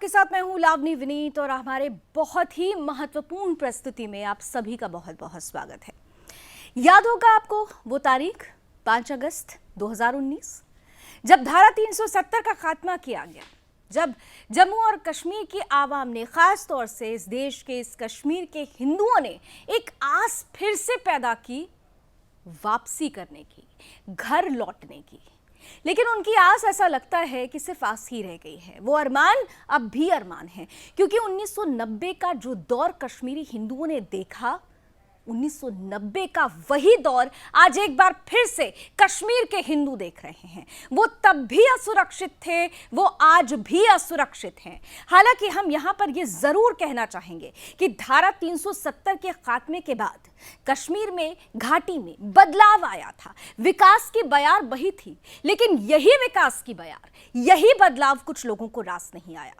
आपके साथ मैं हूं लावनी विनीत और हमारे बहुत ही महत्वपूर्ण प्रस्तुति में आप सभी का बहुत बहुत स्वागत है। याद होगा आपको वो तारीख 5 अगस्त 2019 जब धारा 370 का खात्मा किया गया, जब जम्मू और कश्मीर की आवाम ने, खास तौर से इस देश के, इस कश्मीर के हिंदुओं ने एक आस फिर से पैदा की, वापसी करने की, घर लौटने की। लेकिन उनकी आस, ऐसा लगता है कि सिर्फ आस ही रह गई है। वो अरमान अब भी अरमान है, क्योंकि 1990 का जो दौर कश्मीरी हिंदुओं ने देखा, 1990 का वही दौर आज एक बार फिर से कश्मीर के हिंदू देख रहे हैं। वो तब भी असुरक्षित थे, वो आज भी असुरक्षित हैं। हालांकि हम यहां पर ये जरूर कहना चाहेंगे कि धारा 370 के खात्मे के बाद कश्मीर में, घाटी में बदलाव आया था। विकास की बयार बही थी, लेकिन यही विकास की बयार, यही बदलाव कुछ लोगों को रास नहीं आया।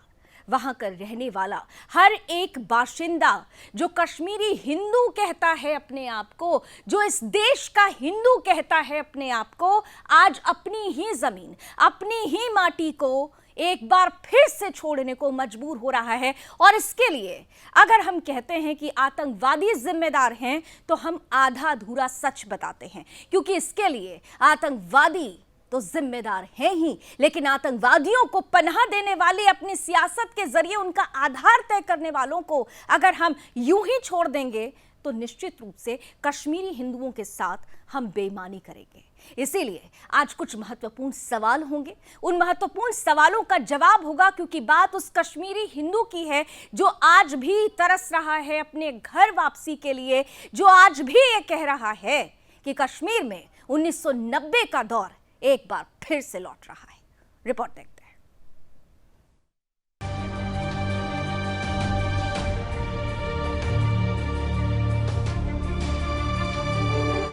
वहां कर रहने वाला हर एक बाशिंदा, जो कश्मीरी हिंदू कहता है अपने आप को, जो इस देश का हिंदू कहता है अपने आप को, आज अपनी ही जमीन, अपनी ही माटी को एक बार फिर से छोड़ने को मजबूर हो रहा है। और इसके लिए अगर हम कहते हैं कि आतंकवादी जिम्मेदार हैं, तो हम आधा अधूरा सच बताते हैं, क्योंकि इसके लिए आतंकवादी तो जिम्मेदार है ही, लेकिन आतंकवादियों को पनाह देने वाले, अपनी सियासत के जरिए उनका आधार तय करने वालों को अगर हम यूं ही छोड़ देंगे, तो निश्चित रूप से कश्मीरी हिंदुओं के साथ हम बेईमानी करेंगे। इसीलिए आज कुछ महत्वपूर्ण सवाल होंगे, उन महत्वपूर्ण सवालों का जवाब होगा, क्योंकि बात उस कश्मीरी हिंदू की है जो आज भी तरस रहा है अपने घर वापसी के लिए, जो आज भी ये कह रहा है कि कश्मीर में 1990 का दौर एक बार फिर से लौट रहा है। रिपोर्ट देखते हैं।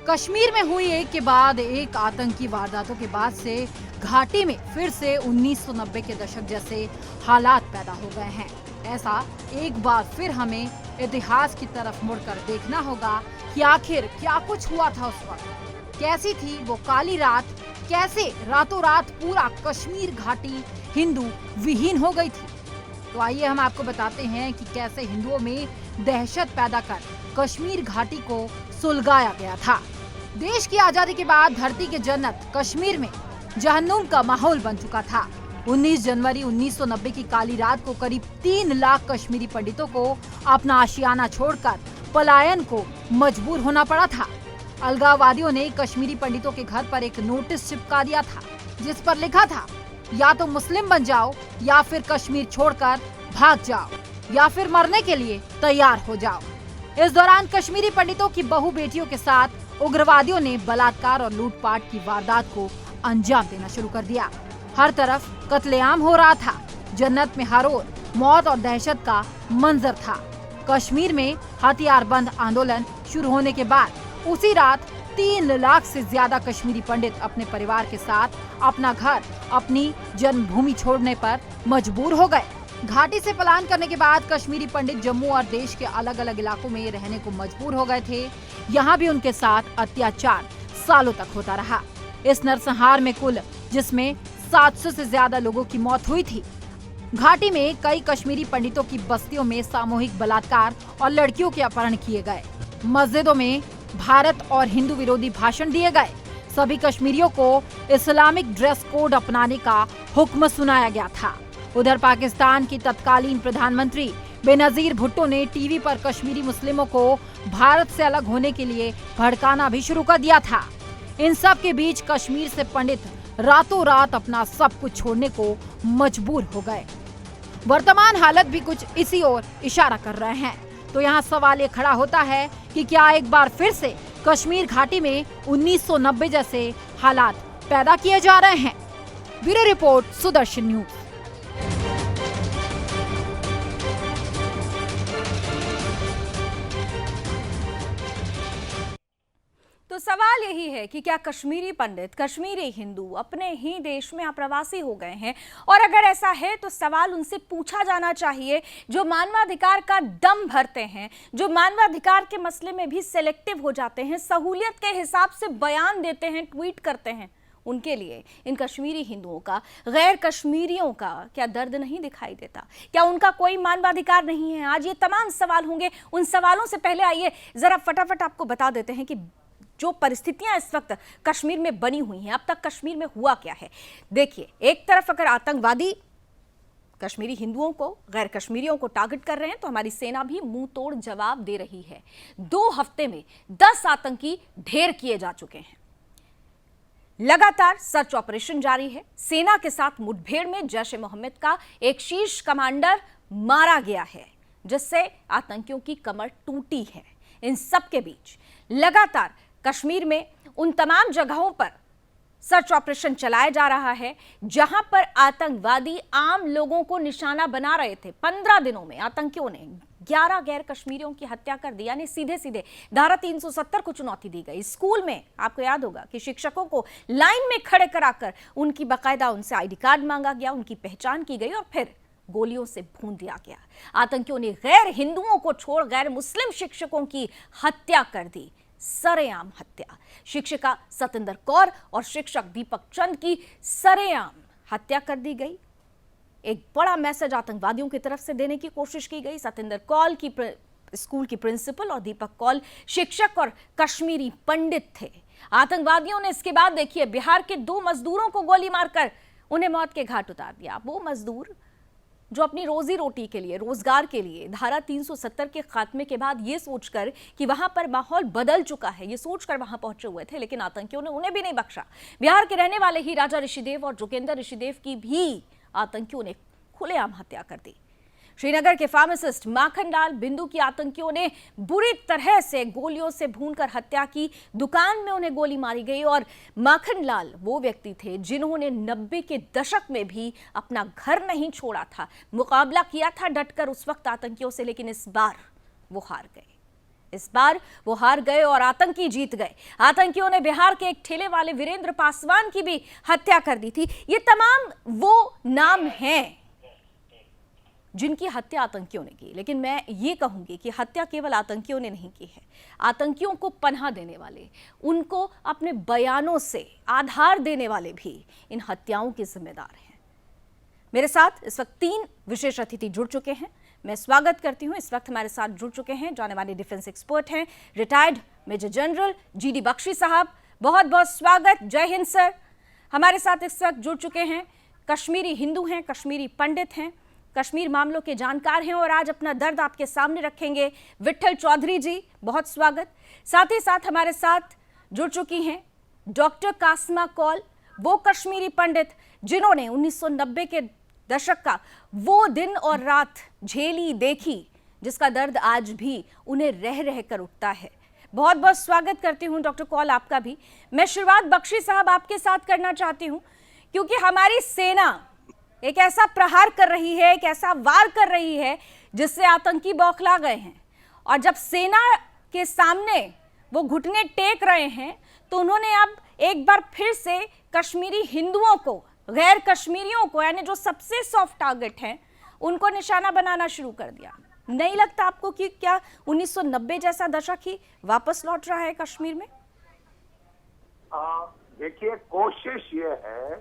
कश्मीर में हुई एक के बाद एक आतंकी वारदातों के बाद से घाटी में फिर से 1990 के दशक जैसे हालात पैदा हो गए हैं। ऐसा एक बार फिर हमें इतिहास की तरफ मुड़कर देखना होगा कि आखिर क्या कुछ हुआ था उस वक्त, कैसी थी वो काली रात, कैसे रातों रात पूरा कश्मीर घाटी हिंदू विहीन हो गई थी। तो आइए हम आपको बताते हैं कि कैसे हिंदुओं में दहशत पैदा कर कश्मीर घाटी को सुलगाया गया था। देश की आजादी के बाद धरती के जन्नत कश्मीर में जहन्नुम का माहौल बन चुका था। 19 जनवरी 1990 की काली रात को करीब 3 लाख कश्मीरी पंडितों को अपना आशियाना छोड़कर पलायन को मजबूर होना पड़ा था। अलगाववादियों ने कश्मीरी पंडितों के घर पर एक नोटिस चिपका दिया था, जिस पर लिखा था, या तो मुस्लिम बन जाओ, या फिर कश्मीर छोड़कर भाग जाओ, या फिर मरने के लिए तैयार हो जाओ। इस दौरान कश्मीरी पंडितों की बहू बेटियों के साथ उग्रवादियों ने बलात्कार और लूटपाट की वारदात को अंजाम देना शुरू कर दिया। हर तरफ कत्लेआम हो रहा था। जन्नत में हर ओर मौत और दहशत का मंजर था। कश्मीर में हथियारबंद आंदोलन शुरू होने के बाद उसी रात 3 लाख से ज्यादा कश्मीरी पंडित अपने परिवार के साथ अपना घर, अपनी जन्मभूमि छोड़ने पर मजबूर हो गए। घाटी से पलायन करने के बाद कश्मीरी पंडित जम्मू और देश के अलग अलग इलाकों में रहने को मजबूर हो गए थे। यहाँ भी उनके साथ अत्याचार सालों तक होता रहा। इस नरसंहार में कुल जिसमें 700 से ज्यादा लोगों की मौत हुई थी। घाटी में कई कश्मीरी पंडितों की बस्तियों में सामूहिक बलात्कार और लड़कियों के अपहरण किए गए। मस्जिदों में भारत और हिंदू विरोधी भाषण दिए गए। सभी कश्मीरियों को इस्लामिक ड्रेस कोड अपनाने का हुक्म सुनाया गया था। उधर पाकिस्तान की तत्कालीन प्रधानमंत्री बेनजीर भुट्टो ने टीवी पर कश्मीरी मुस्लिमों को भारत से अलग होने के लिए भड़काना भी शुरू कर दिया था। इन सब के बीच कश्मीर से पंडित रातों रात अपना सब कुछ छोड़ने को मजबूर हो गए। वर्तमान हालत भी कुछ इसी ओर इशारा कर रहे हैं। तो यहाँ सवाल ये खड़ा होता है कि क्या एक बार फिर से कश्मीर घाटी में 1990 जैसे हालात पैदा किए जा रहे हैं। Bureau report, Sudarshan news. तो सवाल यही है कि क्या कश्मीरी पंडित, कश्मीरी हिंदू अपने ही देश में अप्रवासी हो गए हैं? और अगर ऐसा है तो सवाल उनसे पूछा जाना चाहिए जो मानवाधिकार का दम भरते हैं, जो मानवाधिकार के मसले में भी सेलेक्टिव हो जाते हैं, सहूलियत के हिसाब से बयान देते हैं, ट्वीट करते हैं। उनके लिए इन कश्मीरी हिंदुओं का, गैर कश्मीरियों का क्या दर्द नहीं दिखाई देता? क्या उनका कोई मानवाधिकार नहीं है? आज ये तमाम सवाल होंगे। उन सवालों से पहले आइए जरा फटाफट आपको बता देते हैं कि जो परिस्थितियां इस वक्त कश्मीर में बनी हुई हैं, अब तक कश्मीर में हुआ क्या है। देखिए, एक तरफ अगर आतंकवादी कश्मीरी हिंदुओं को, गैर कश्मीरियों को टारगेट कर रहे हैं, तो हमारी सेना भी मुंह तोड़ जवाब दे रही है। 2 हफ्ते में 10 आतंकी ढेर किए जा चुके हैं। लगातार सर्च ऑपरेशन जारी है। सेना के साथ मुठभेड़ में जैश ए मोहम्मद का एक शीर्ष कमांडर मारा गया है, जिससे आतंकियों की कमर टूटी है। इन सब के बीच लगातार कश्मीर में उन तमाम जगहों पर सर्च ऑपरेशन चलाया जा रहा है जहां पर आतंकवादी आम लोगों को निशाना बना रहे थे। 15 दिनों में आतंकियों ने 11 गैर कश्मीरियों की हत्या कर दी, यानी सीधे सीधे धारा 370 को चुनौती दी गई। स्कूल में आपको याद होगा कि शिक्षकों को लाइन में खड़े कराकर उनकी बाकायदा उनसे आईडी कार्ड मांगा गया, उनकी पहचान की गई और फिर गोलियों से भून दिया गया। आतंकियों ने गैर हिंदुओं को छोड़ गैर मुस्लिम शिक्षकों की हत्या कर दी, सरेआम हत्या। शिक्षिका सतिंदर कौर और शिक्षक दीपक चंद की सरेआम हत्या कर दी गई। एक बड़ा मैसेज आतंकवादियों की तरफ से देने की कोशिश की गई। सतिंदर कौर की स्कूल की प्रिंसिपल और दीपक कौर शिक्षक और कश्मीरी पंडित थे। आतंकवादियों ने इसके बाद देखिए बिहार के 2 मजदूरों को गोली मारकर उन्हें मौत के घाट उतार दिया। वो मजदूर जो अपनी रोजी रोटी के लिए, रोजगार के लिए धारा 370 के खात्मे के बाद ये सोचकर कि वहां पर माहौल बदल चुका है, ये सोचकर वहां पहुंचे हुए थे, लेकिन आतंकियों ने उन्हें भी नहीं बख्शा। बिहार के रहने वाले ही राजा ऋषिदेव और जोगेंद्र ऋषिदेव की भी आतंकियों ने खुलेआम हत्या कर दी। श्रीनगर के फार्मासिस्ट माखन लाल बिंदु की आतंकियों ने बुरी तरह से गोलियों से भूनकर हत्या की। दुकान में उन्हें गोली मारी गई और माखन लाल वो व्यक्ति थे जिन्होंने 90 के दशक में भी अपना घर नहीं छोड़ा था, मुकाबला किया था डटकर उस वक्त आतंकियों से, लेकिन इस बार वो हार गए। इस बार वो हार गए और आतंकी जीत गए। आतंकियों ने बिहार के एक ठेले वाले वीरेंद्र पासवान की भी हत्या कर दी थी। ये तमाम वो नाम हैं जिनकी हत्या आतंकियों ने की, लेकिन मैं ये कहूंगी कि हत्या केवल आतंकियों ने नहीं की है। आतंकियों को पनाह देने वाले, उनको अपने बयानों से आधार देने वाले भी इन हत्याओं के जिम्मेदार हैं। मेरे साथ इस वक्त 3 विशेष अतिथि जुड़ चुके हैं। मैं स्वागत करती हूं। इस वक्त हमारे साथ जुड़ चुके हैं जाने माने डिफेंस एक्सपर्ट हैं, retired major general GD Bakshi साहब। बहुत बहुत स्वागत। जय हिंद सर। हमारे साथ इस वक्त जुड़ चुके हैं कश्मीरी हिंदू हैं, कश्मीरी पंडित हैं, कश्मीर मामलों के जानकार हैं और आज अपना दर्द आपके सामने रखेंगे विट्ठल चौधरी जी। बहुत स्वागत। साथ ही साथ हमारे साथ जुड़ चुकी हैं डॉक्टर कासमा कौल, वो कश्मीरी पंडित जिन्होंने 1990 के दशक का वो दिन और रात झेली, देखी, जिसका दर्द आज भी उन्हें रह रह कर उठता है। बहुत बहुत स्वागत करती हूं डॉक्टर कौल आपका भी। मैं शुरुआत बख्शी साहब आपके साथ करना चाहती हूं, क्योंकि हमारी सेना एक ऐसा प्रहार कर रही है, एक ऐसा वार कर रही है जिससे आतंकी बौखला गए हैं, और जब सेना के सामने वो घुटने टेक रहे हैं तो उन्होंने अब एक बार फिर से कश्मीरी हिंदुओं को, गैर कश्मीरियों को, यानी जो सबसे सॉफ्ट टारगेट हैं, उनको निशाना बनाना शुरू कर दिया। नहीं लगता आपको कि क्या 1990 जैसा दशक ही वापस लौट रहा है कश्मीर में? देखिए, कोशिश ये है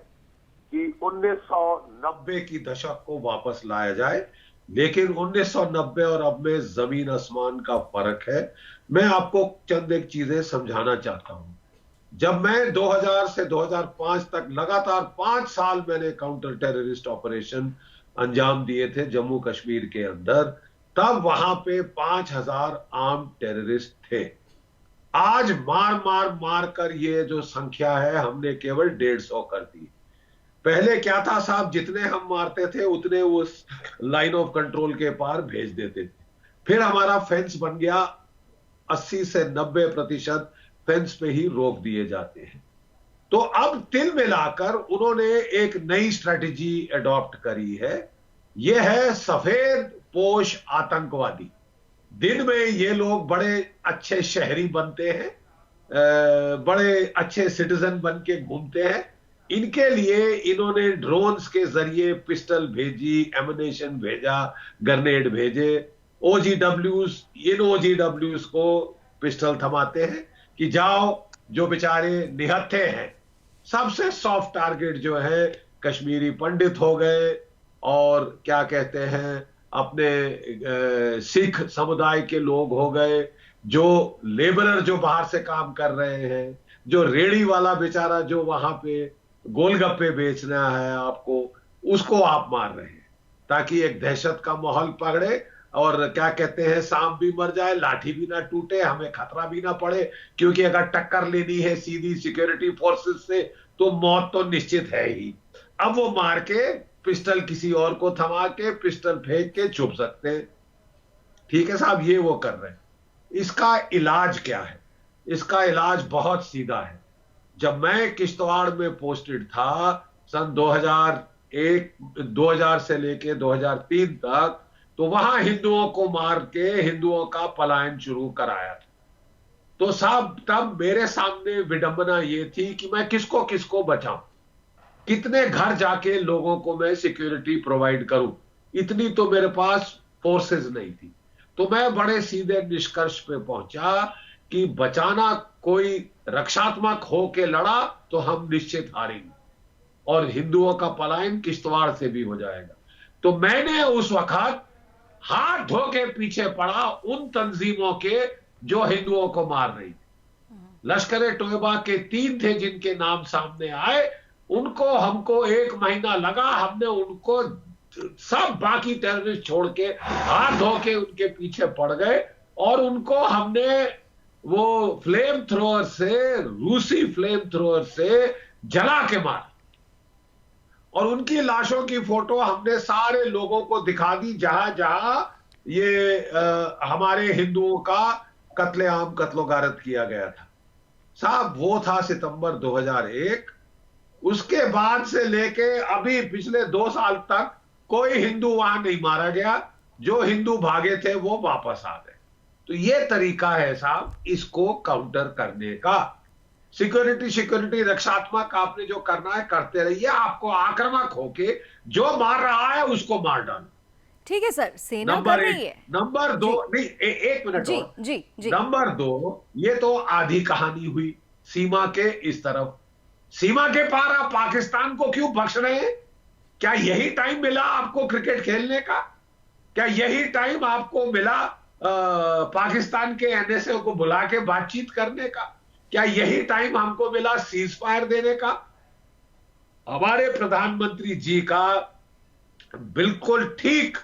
कि 1990 की दशक को वापस लाया जाए, लेकिन 1990 और अब में जमीन आसमान का फर्क है। मैं आपको चंद एक चीजें समझाना चाहता हूं। जब मैं 2000 से 2005 तक लगातार 5 साल मैंने काउंटर टेररिस्ट ऑपरेशन अंजाम दिए थे जम्मू कश्मीर के अंदर, तब वहां पे 5000 आर्म टेररिस्ट थे। आज मार कर ये जो संख्या है हमने केवल 150 कर दी। पहले क्या था साहब, जितने हम मारते थे उतने उस लाइन ऑफ कंट्रोल के पार भेज देते थे। फिर हमारा फेंस बन गया, 80 से 90% फेंस पे ही रोक दिए जाते हैं। तो अब तिल मिलाकर उन्होंने एक नई स्ट्रेटेजी अडॉप्ट करी है। यह है सफेद पोश आतंकवादी। दिन में ये लोग बड़े अच्छे शहरी बनते हैं, बड़े अच्छे सिटीजन बन के घूमते हैं। इनके लिए इन्होंने ड्रोन्स के जरिए पिस्टल भेजी, एमुनेशन भेजा, ग्रेनेड भेजे। OGWs, इन OGWs को पिस्टल थमाते हैं कि जाओ, जो बेचारे निहत्थे हैं, सबसे सॉफ्ट टारगेट जो है कश्मीरी पंडित हो गए, और क्या कहते हैं अपने सिख समुदाय के लोग हो गए, जो लेबरर जो बाहर से काम कर रहे हैं, जो रेड़ी वाला बेचारा जो वहां पे गोलगप्पे बेचना है आपको, उसको आप मार रहे हैं ताकि एक दहशत का माहौल पकड़े, और क्या कहते हैं सांप भी मर जाए, लाठी भी ना टूटे, हमें खतरा भी ना पड़े, क्योंकि अगर टक्कर लेनी है सीधी सिक्योरिटी फोर्सेस से तो मौत तो निश्चित है ही। अब वो मार के पिस्टल किसी और को थमा के पिस्टल फेंक के छुप सकते हैं। ठीक है साहब, ये वो कर रहे हैं। इसका इलाज क्या है? इसका इलाज बहुत सीधा है। जब मैं किश्तवाड़ में पोस्टेड था सन 2000 से लेके 2003 तक, तो वहां हिंदुओं को मार के हिंदुओं का पलायन शुरू कराया था। तो साहब तब मेरे सामने विडंबना ये थी कि मैं किसको किसको बचाऊं, कितने घर जाके लोगों को मैं सिक्योरिटी प्रोवाइड करूं। इतनी तो मेरे पास फोर्सेस नहीं थी। तो मैं बड़े सीधे निष्कर्ष पे पहुंचा कि बचाना, कोई रक्षात्मक होके लड़ा तो हम निश्चित हारेंगे और हिंदुओं का पलायन किश्तवाड़ से भी हो जाएगा। तो मैंने उस वक्त हाथ धो के पीछे पड़ा उन तंजीमों के जो हिंदुओं को मार रही थी। लश्कर तोयबा के 3 थे जिनके नाम सामने आए, उनको हमको 1 महीना लगा, हमने उनको सब बाकी टेररिस्ट छोड़ के हाथ धो के उनके पीछे पड़ गए, और उनको हमने वो फ्लेम थ्रोअर से, रूसी फ्लेम थ्रोअर से जला के मारा, और उनकी लाशों की फोटो हमने सारे लोगों को दिखा दी जहां जहां ये हमारे हिंदुओं का कत्लेआम कत्लोगारत किया गया था। साहब वो था सितंबर 2001। उसके बाद से लेके अभी पिछले 2 साल तक कोई हिंदू वहां नहीं मारा गया। जो हिंदू भागे थे वो वापस आ गए। तो ये तरीका है साहब इसको काउंटर करने का। सिक्योरिटी रक्षात्मक आपने जो करना है करते रहिए, आपको आक्रामक होके जो मार रहा है उसको मार डालो। ठीक है सर, सेना कर रही है। नंबर 2 नहीं, एक मिनट जी, और। जी, जी। नंबर 2, ये तो आधी कहानी हुई सीमा के इस तरफ। सीमा के पार आप पाकिस्तान को क्यों बख्श रहे हैं? क्या यही टाइम मिला आपको क्रिकेट खेलने का? क्या यही टाइम आपको मिला पाकिस्तान के एनएसए को बुला के बातचीत करने का? क्या यही टाइम हमको मिला सीज फायर देने का? हमारे प्रधानमंत्री जी का बिल्कुल ठीक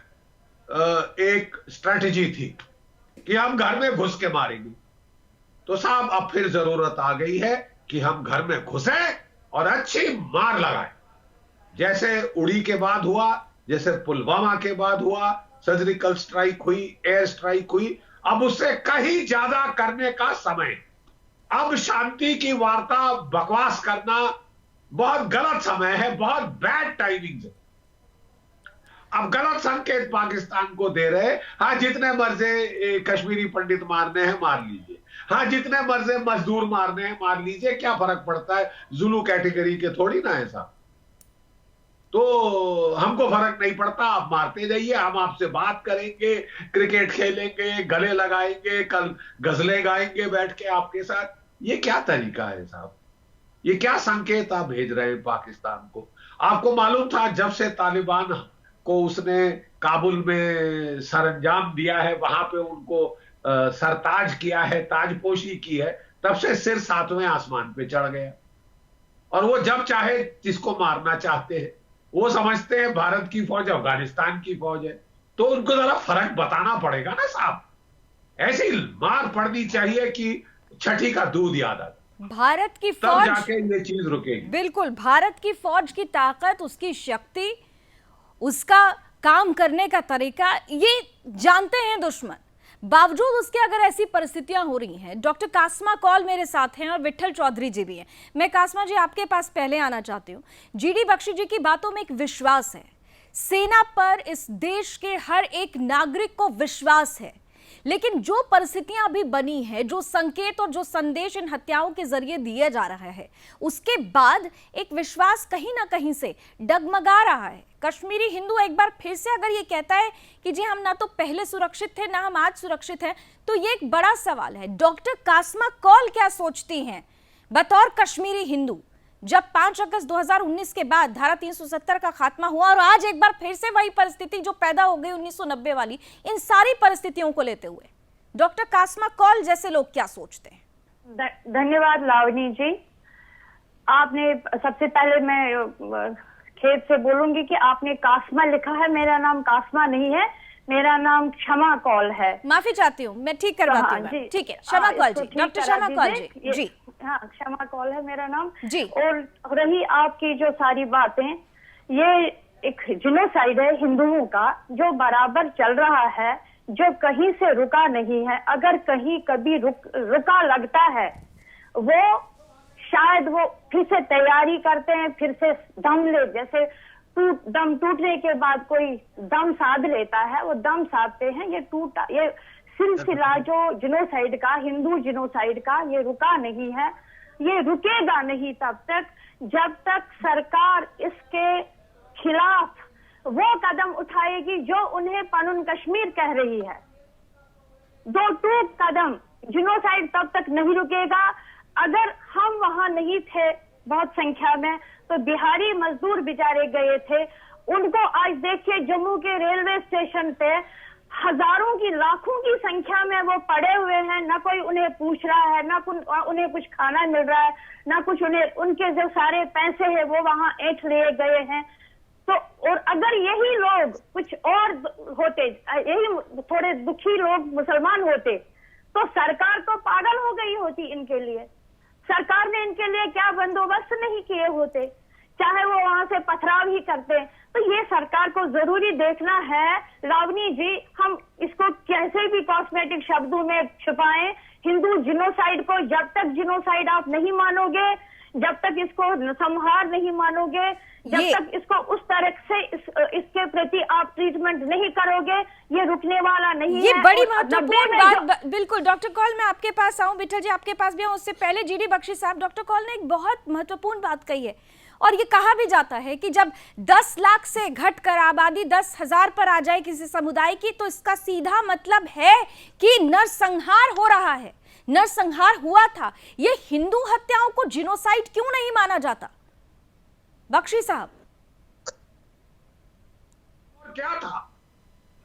एक स्ट्रेटजी थी कि हम घर में घुस के मारेंगे। तो साहब अब फिर जरूरत आ गई है कि हम घर में घुसे और अच्छी मार लगाएं। जैसे उड़ी के बाद हुआ, जैसे पुलवामा के बाद हुआ, सर्जिकल स्ट्राइक हुई, एयर स्ट्राइक हुई, अब उससे कहीं ज्यादा करने का समय। अब शांति की वार्ता बकवास करना बहुत गलत समय है, बहुत बैड टाइमिंग है। अब गलत संकेत पाकिस्तान को दे रहे। हाँ, जितने मर्जी कश्मीरी पंडित मारने हैं मार लीजिए, हाँ जितने मर्जी मजदूर मारने हैं मार लीजिए, क्या फर्क पड़ता है, जुलू कैटेगरी के थोड़ी ना ऐसा। तो हमको फर्क नहीं पड़ता, आप मारते जाइए, हम आपसे बात करेंगे, क्रिकेट खेलेंगे, गले लगाएंगे, कल गजलें गाएंगे बैठ के आपके साथ। ये क्या तरीका है साहब? ये क्या संकेत आप भेज रहे हैं पाकिस्तान को? आपको मालूम था जब से तालिबान को उसने काबुल में सरंजाम दिया है, वहां पे उनको सरताज किया है, ताजपोशी की है, तब से सिर 7वें आसमान पे चढ़ गया। और वो जब चाहे जिसको मारना चाहते हैं। वो समझते हैं भारत की फौज अफगानिस्तान की फौज है, तो उनको जरा फर्क बताना पड़ेगा ना साहब। ऐसी मार पड़नी चाहिए कि छठी का दूध याद आ, भारत की तब फौज जाके ये चीज रुकेगी। बिल्कुल, भारत की फौज की ताकत, उसकी शक्ति, उसका काम करने का तरीका ये जानते हैं दुश्मन। बावजूद उसके अगर ऐसी परिस्थितियां हो रही हैं, डॉक्टर कासमा कौल मेरे साथ हैं और विट्ठल चौधरी जी भी हैं। मैं कासमा जी आपके पास पहले आना चाहती हूँ। जीडी बख्शी जी की बातों में एक विश्वास है, सेना पर इस देश के हर एक नागरिक को विश्वास है, लेकिन जो परिस्थितियां अभी बनी है, जो संकेत और जो संदेश इन हत्याओं के जरिए दिया जा रहा है, उसके बाद एक विश्वास कहीं ना कहीं से डगमगा रहा है। कश्मीरी हिंदू एक बार फिर से अगर ये कहता है कि जी हम ना तो पहले सुरक्षित थे ना हम आज सुरक्षित हैं, तो ये एक बड़ा सवाल है। डॉक्टर कासमा कौल क्या सोचती हैं बतौर कश्मीरी हिंदू? जब 5 अगस्त 2019 के बाद धारा 370 का खात्मा हुआ और आज एक बार फिर से वही परिस्थिति जो पैदा हो गई 1990 वाली, इन सारी परिस्थितियों को लेते हुए डॉक्टर कासमा कौल जैसे लोग क्या सोचते हैं? धन्यवाद लावनी जी। आपने सबसे पहले मैं खेद से बोलूंगी कि आपने कासमा लिखा है, मेरा नाम कासमा नहीं है, मेरा नाम क्षमा कौल है। माफी चाहती हूँ, मैं ठीक करवाती हूँ। ठीक है, क्षमा कौल जी, डॉक्टर क्षमा कौल जी। जी हाँ, क्षमा कौल है मेरा नाम जी। और रही आपकी जो सारी बातें, ये एक जिनोसाइड है हिंदुओं का जो बराबर चल रहा है, जो कहीं से रुका नहीं है। अगर कहीं कभी रुका लगता है, वो शायद वो फिर से तैयारी करते हैं, फिर से दम ले, जैसे दम टूटने के बाद कोई दम साध लेता है, वो दम साधते हैं। ये सिलसिला जो जिनोसाइड का, हिंदू जिनोसाइड का, ये रुका नहीं है, ये रुकेगा नहीं तब तक जब तक सरकार इसके खिलाफ वो कदम उठाएगी जो उन्हें पनुन कश्मीर कह रही है। दो टूक कदम, जिनोसाइड तब तक नहीं रुकेगा। अगर हम वहां नहीं थे बहुत संख्या में, तो बिहारी मजदूर बेचारे गए थे, उनको आज देखिए जम्मू के रेलवे स्टेशन पे हजारों की, लाखों की संख्या में वो पड़े हुए हैं, ना कोई उन्हें पूछ रहा है, ना उन्हें कुछ खाना मिल रहा है, ना कुछ उन्हें, उनके जो सारे पैसे हैं वो वहां ऐंठ लिए गए हैं। तो और अगर यही लोग कुछ और होते, यही थोड़े दुखी लोग मुसलमान होते, तो सरकार तो पागल हो गई होती इनके लिए। सरकार ने इनके लिए क्या बंदोबस्त नहीं किए होते, चाहे वो वहां से पथराव ही करते। तो ये सरकार को जरूरी देखना है लावनी जी, हम इसको कैसे भी कॉस्मेटिक शब्दों में छुपाएं, हिंदू जिनोसाइड को जब तक जिनोसाइड आप नहीं मानोगे, जब तक इसको संहार नहीं मानोगे, जब तक इसको उस तरह से इसके प्रति आप ट्रीटमेंट नहीं करोगे, ये रुकने वाला नहीं है। ये बड़ी महत्वपूर्ण बात। बिल्कुल डॉक्टर कौल, मैं आपके पास आऊं, विठल जी आपके पास भी आऊं, उससे पहले जीडी बख्शी साहब, डॉक्टर कौल ने एक बहुत महत्वपूर्ण बात कही है और ये कहा भी जाता है कि जब 10 लाख से घटकर आबादी 10,000 पर आ जाए किसी समुदाय की, तो इसका सीधा मतलब है कि नरसंहार हो रहा है, नरसंहार हुआ था। ये हिंदू हत्याओं को जिनोसाइड क्यों नहीं माना जाता? बख्शी साहब, क्या था?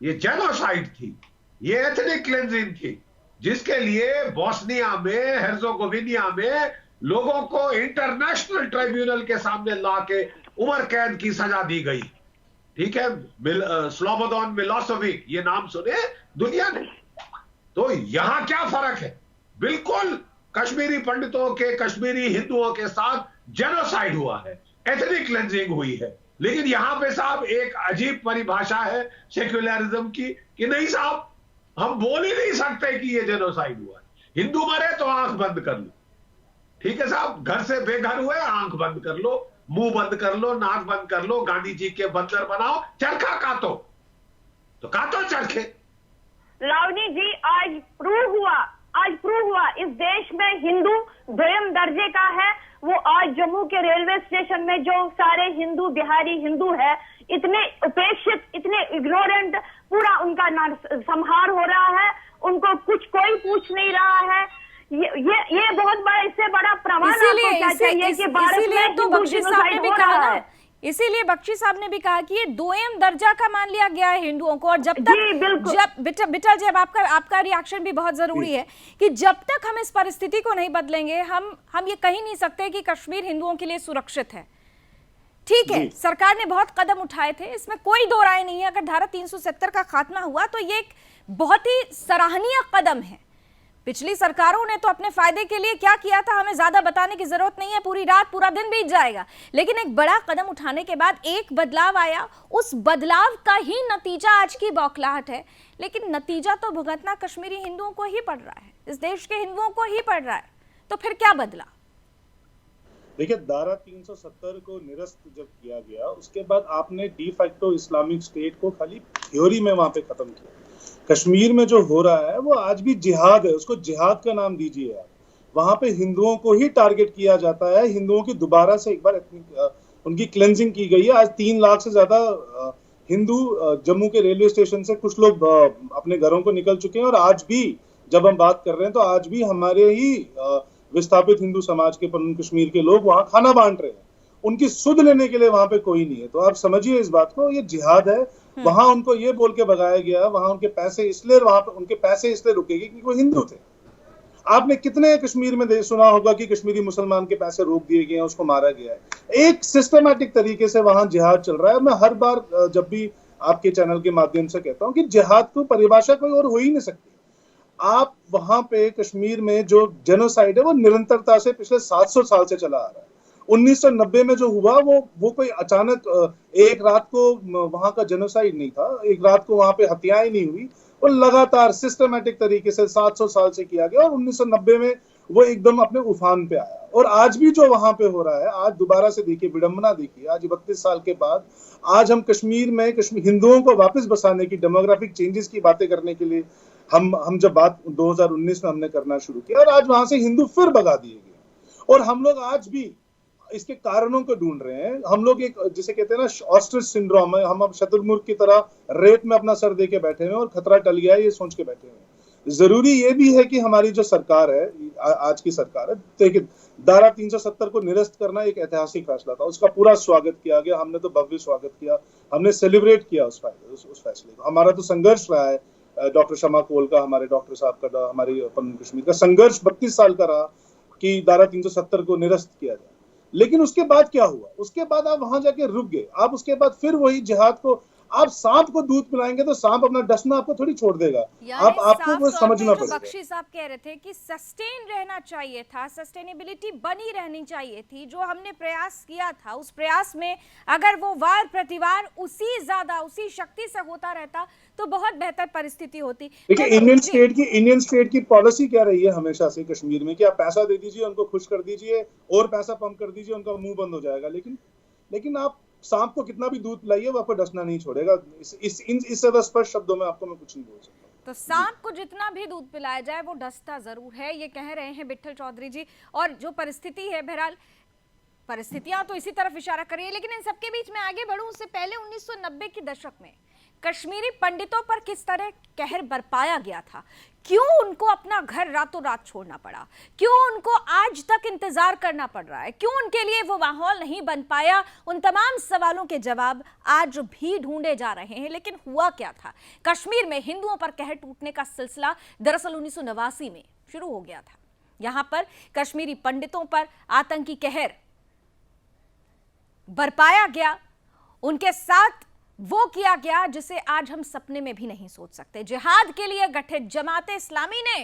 ये जेनोसाइड थी, ये एथनिक क्लेंजिंग थी, जिसके लिए बोस्निया में, हेर्ज़ोगोविना में लोगों को इंटरनेशनल ट्राइब्यूनल के सामने लाके उम्र कैद की सजा दी गई। ठीक है, स्लोबोदान मिलोसेविक, ये नाम सुने दुनिया ने। तो यहां क्या फर्क है? बिल्कुल कश्मीरी पंडितों के, कश्मीरी हिंदुओं के साथ जेनोसाइड हुआ है, एथनिक क्लेंजिंग हुई है। लेकिन यहां पे साहब एक अजीब परिभाषा है सेक्युलरिज्म की कि नहीं साहब, हम बोल ही नहीं सकते कि ये जेनोसाइड हुआ है। हिंदू मरे तो आंख बंद कर लो, ठीक है साहब, घर से बेघर हुए आंख बंद कर लो, मुंह बंद कर लो, नाक बंद कर लो, गांधी जी के बंदर बनाओ, चरखा काटो तो काटो चरखे। लावनी जी, आज प्रूव हुआ इस देश में हिंदू द्वितीय दर्जे का है। वो आज जम्मू के रेलवे स्टेशन में जो सारे हिंदू, बिहारी हिंदू है, इतने उपेक्षित, इतने इग्नोरेंट, पूरा उनका संहार हो रहा है, उनको कुछ कोई पूछ नहीं रहा है। ये बहुत बड़ा, इससे बड़ा प्रमाण आपको क्या चाहिए कि भारत में तो बख्शी साहब ने भी कहा ना, इसीलिए बख्शी साहब ने भी कहा कि ये द्वितीय दर्जा का मान लिया गया है हिंदुओं को। और जब बिठल जी, आपका रिएक्शन भी बहुत जरूरी है कि जब तक हम इस परिस्थिति को नहीं बदलेंगे, हम ये कह नहीं सकते कि कश्मीर हिंदुओं के लिए सुरक्षित है। ठीक है, सरकार ने बहुत कदम उठाए थे, इसमें कोई दो राय नहीं है। अगर धारा 370 का खात्मा हुआ तो ये एक बहुत ही सराहनीय कदम है। पिछली सरकारों ने तो अपने फायदे के लिए क्या किया था हमें ज्यादा बताने की जरूरत नहीं है, पूरी रात पूरा दिन बीत जाएगा। लेकिन एक बड़ा कदम उठाने के बाद एक बदलाव आया, उस बदलाव का ही नतीजा आज की बौखलाहट है। लेकिन नतीजा तो भुगतना कश्मीरी हिंदुओं को ही पड़ रहा है, इस देश के हिंदुओं को ही पड़ रहा है। तो फिर क्या बदला? देखिए, धारा 370 को निरस्त जब किया गया, उसके बाद आपने डी फैक्टो इस्लामिक स्टेट को खाली थ्योरी में वहां पे खत्म किया। कश्मीर में जो हो रहा है वो आज भी जिहाद है, उसको जिहाद का नाम दीजिए आप। वहां पे हिंदुओं को ही टारगेट किया जाता है, हिंदुओं की दोबारा से एक बार उनकी क्लेंजिंग की गई है। आज 3 लाख से ज्यादा हिंदू जम्मू के रेलवे स्टेशन से कुछ लोग अपने घरों को निकल चुके हैं। और आज भी जब हम बात कर रहे हैं तो आज भी हमारे ही विस्थापित हिंदू समाज के पन्नू कश्मीर के लोग वहां खाना बांट रहे हैं, उनकी सुध लेने के लिए वहां पे कोई नहीं है। तो आप समझिए इस बात को, ये जिहाद है। वहां उनको ये बोल के भगाया गया, वहां उनके पैसे इसलिए रुकेगी क्योंकि वो हिंदू थे। आपने कितने कश्मीर में सुना होगा कि कश्मीरी मुसलमान के पैसे रोक दिए गए हैं, उसको मारा गया है। एक सिस्टमैटिक तरीके से वहां जिहाद चल रहा है। मैं हर बार जब भी आपके चैनल के माध्यम से कहता हूं कि जिहाद को परिभाषा कोई और हो ही नहीं सकती। आप वहां पे कश्मीर में जो जेनोसाइड है वो निरंतरता से पिछले 700 साल से चला आ रहा है। 1990 में जो हुआ वो कोई अचानक एक रात को वहां का जेनोसाइड नहीं था, एक रात को वहां पे हत्याएं नहीं हुई, वो लगातार सिस्टमैटिक तरीके से 700 साल से किया गया और 1990 में वो एकदम अपने उफान पे आया। और आज भी जो वहां पे हो रहा है, आज दोबारा से देखिए, विडंबना देखिए, आज 32 साल के बाद आज हम कश्मीर में हिंदुओं को वापस बसाने की, डेमोग्राफिक चेंजेस की बातें करने के लिए हम जब बात 2019 में हमने करना शुरू किया और आज वहां से हिंदू फिर भगा दिए गए। और हम लोग आज भी इसके कारणों को ढूंढ रहे हैं। हम लोग एक, जिसे कहते हैं ना, ऑस्ट्रिच सिंड्रोम है, हम अब शुतुरमुर्ग की तरह रेत में अपना सर दे के बैठे हुए और खतरा टल गया है ये सोच के बैठे हुए हैं। जरूरी ये भी है कि हमारी जो सरकार है, आज की सरकार है, देखिए धारा 370 को निरस्त करना एक ऐतिहासिक फैसला था, उसका पूरा स्वागत किया गया, हमने तो भव्य स्वागत किया, हमने सेलिब्रेट किया उस फैसले को। हमारा तो संघर्ष रहा है, डॉक्टर शमा कोल का, हमारे डॉक्टर साहब का, हमारी पन्नू कश्मीर का संघर्ष 32 साल का रहा कि धारा 370 को निरस्त किया जाए। लेकिन उसके बाद क्या हुआ? उसके बाद आप वहां जाके रुक गए। आप उसके बाद फिर वही जिहाद को, आप सांप को दूध पिलाएंगे तो सांप अपना डसना आपको थोड़ी छोड़ देगा। आपको वो समझना पड़ेगा। बख्शी साहब कह रहे थे कि सस्टेन रहना चाहिए था, सस्टेनेबिलिटी बनी रहनी चाहिए थी। जो हमने प्रयास किया था, उस प्रयास में अगर वो वार प्रतिवार उसी शक्ति से होता रहता तो बहुत बेहतर परिस्थिति होती। देखिए, इंडियन स्टेट की पॉलिसी क्या रही है हमेशा से कश्मीर में कि आप पैसा दे दीजिए, उनको खुश कर दीजिए और पैसा पंप कर दीजिए, उनका मुंह बंद हो जाएगा। लेकिन आप सांप को कितना भी दूध पिलाइए, वो आपको डसना नहीं छोड़ेगा। इस स्पष्ट शब्दों में आपको मैं कुछ नहीं बोल सकता। तो सांप को जितना भी दूध पिलाया जाए वो डसता जरूर है, ये कह रहे हैं विट्ठल चौधरी जी। और जो परिस्थिति है, बहरहाल परिस्थितियां तो इसी तरफ इशारा कर रही है। लेकिन इन सबके बीच में आगे बढ़ूं उससे पहले 1990 के दशक में कश्मीरी पंडितों पर किस तरह कहर बरपाया गया था, क्यों उनको अपना घर रातों रात छोड़ना पड़ा, क्यों उनको आज तक इंतजार करना पड़ रहा है, क्यों उनके लिए वो माहौल नहीं बन पाया, उन तमाम सवालों के जवाब आज भी ढूंढे जा रहे हैं। लेकिन हुआ क्या था? कश्मीर में हिंदुओं पर कहर टूटने का सिलसिला दरअसल 1989 में शुरू हो गया था। यहां पर कश्मीरी पंडितों पर आतंकी कहर बरपाया गया, उनके साथ वो किया गया जिसे आज हम सपने में भी नहीं सोच सकते। जिहाद के लिए गठित जमाते इस्लामी ने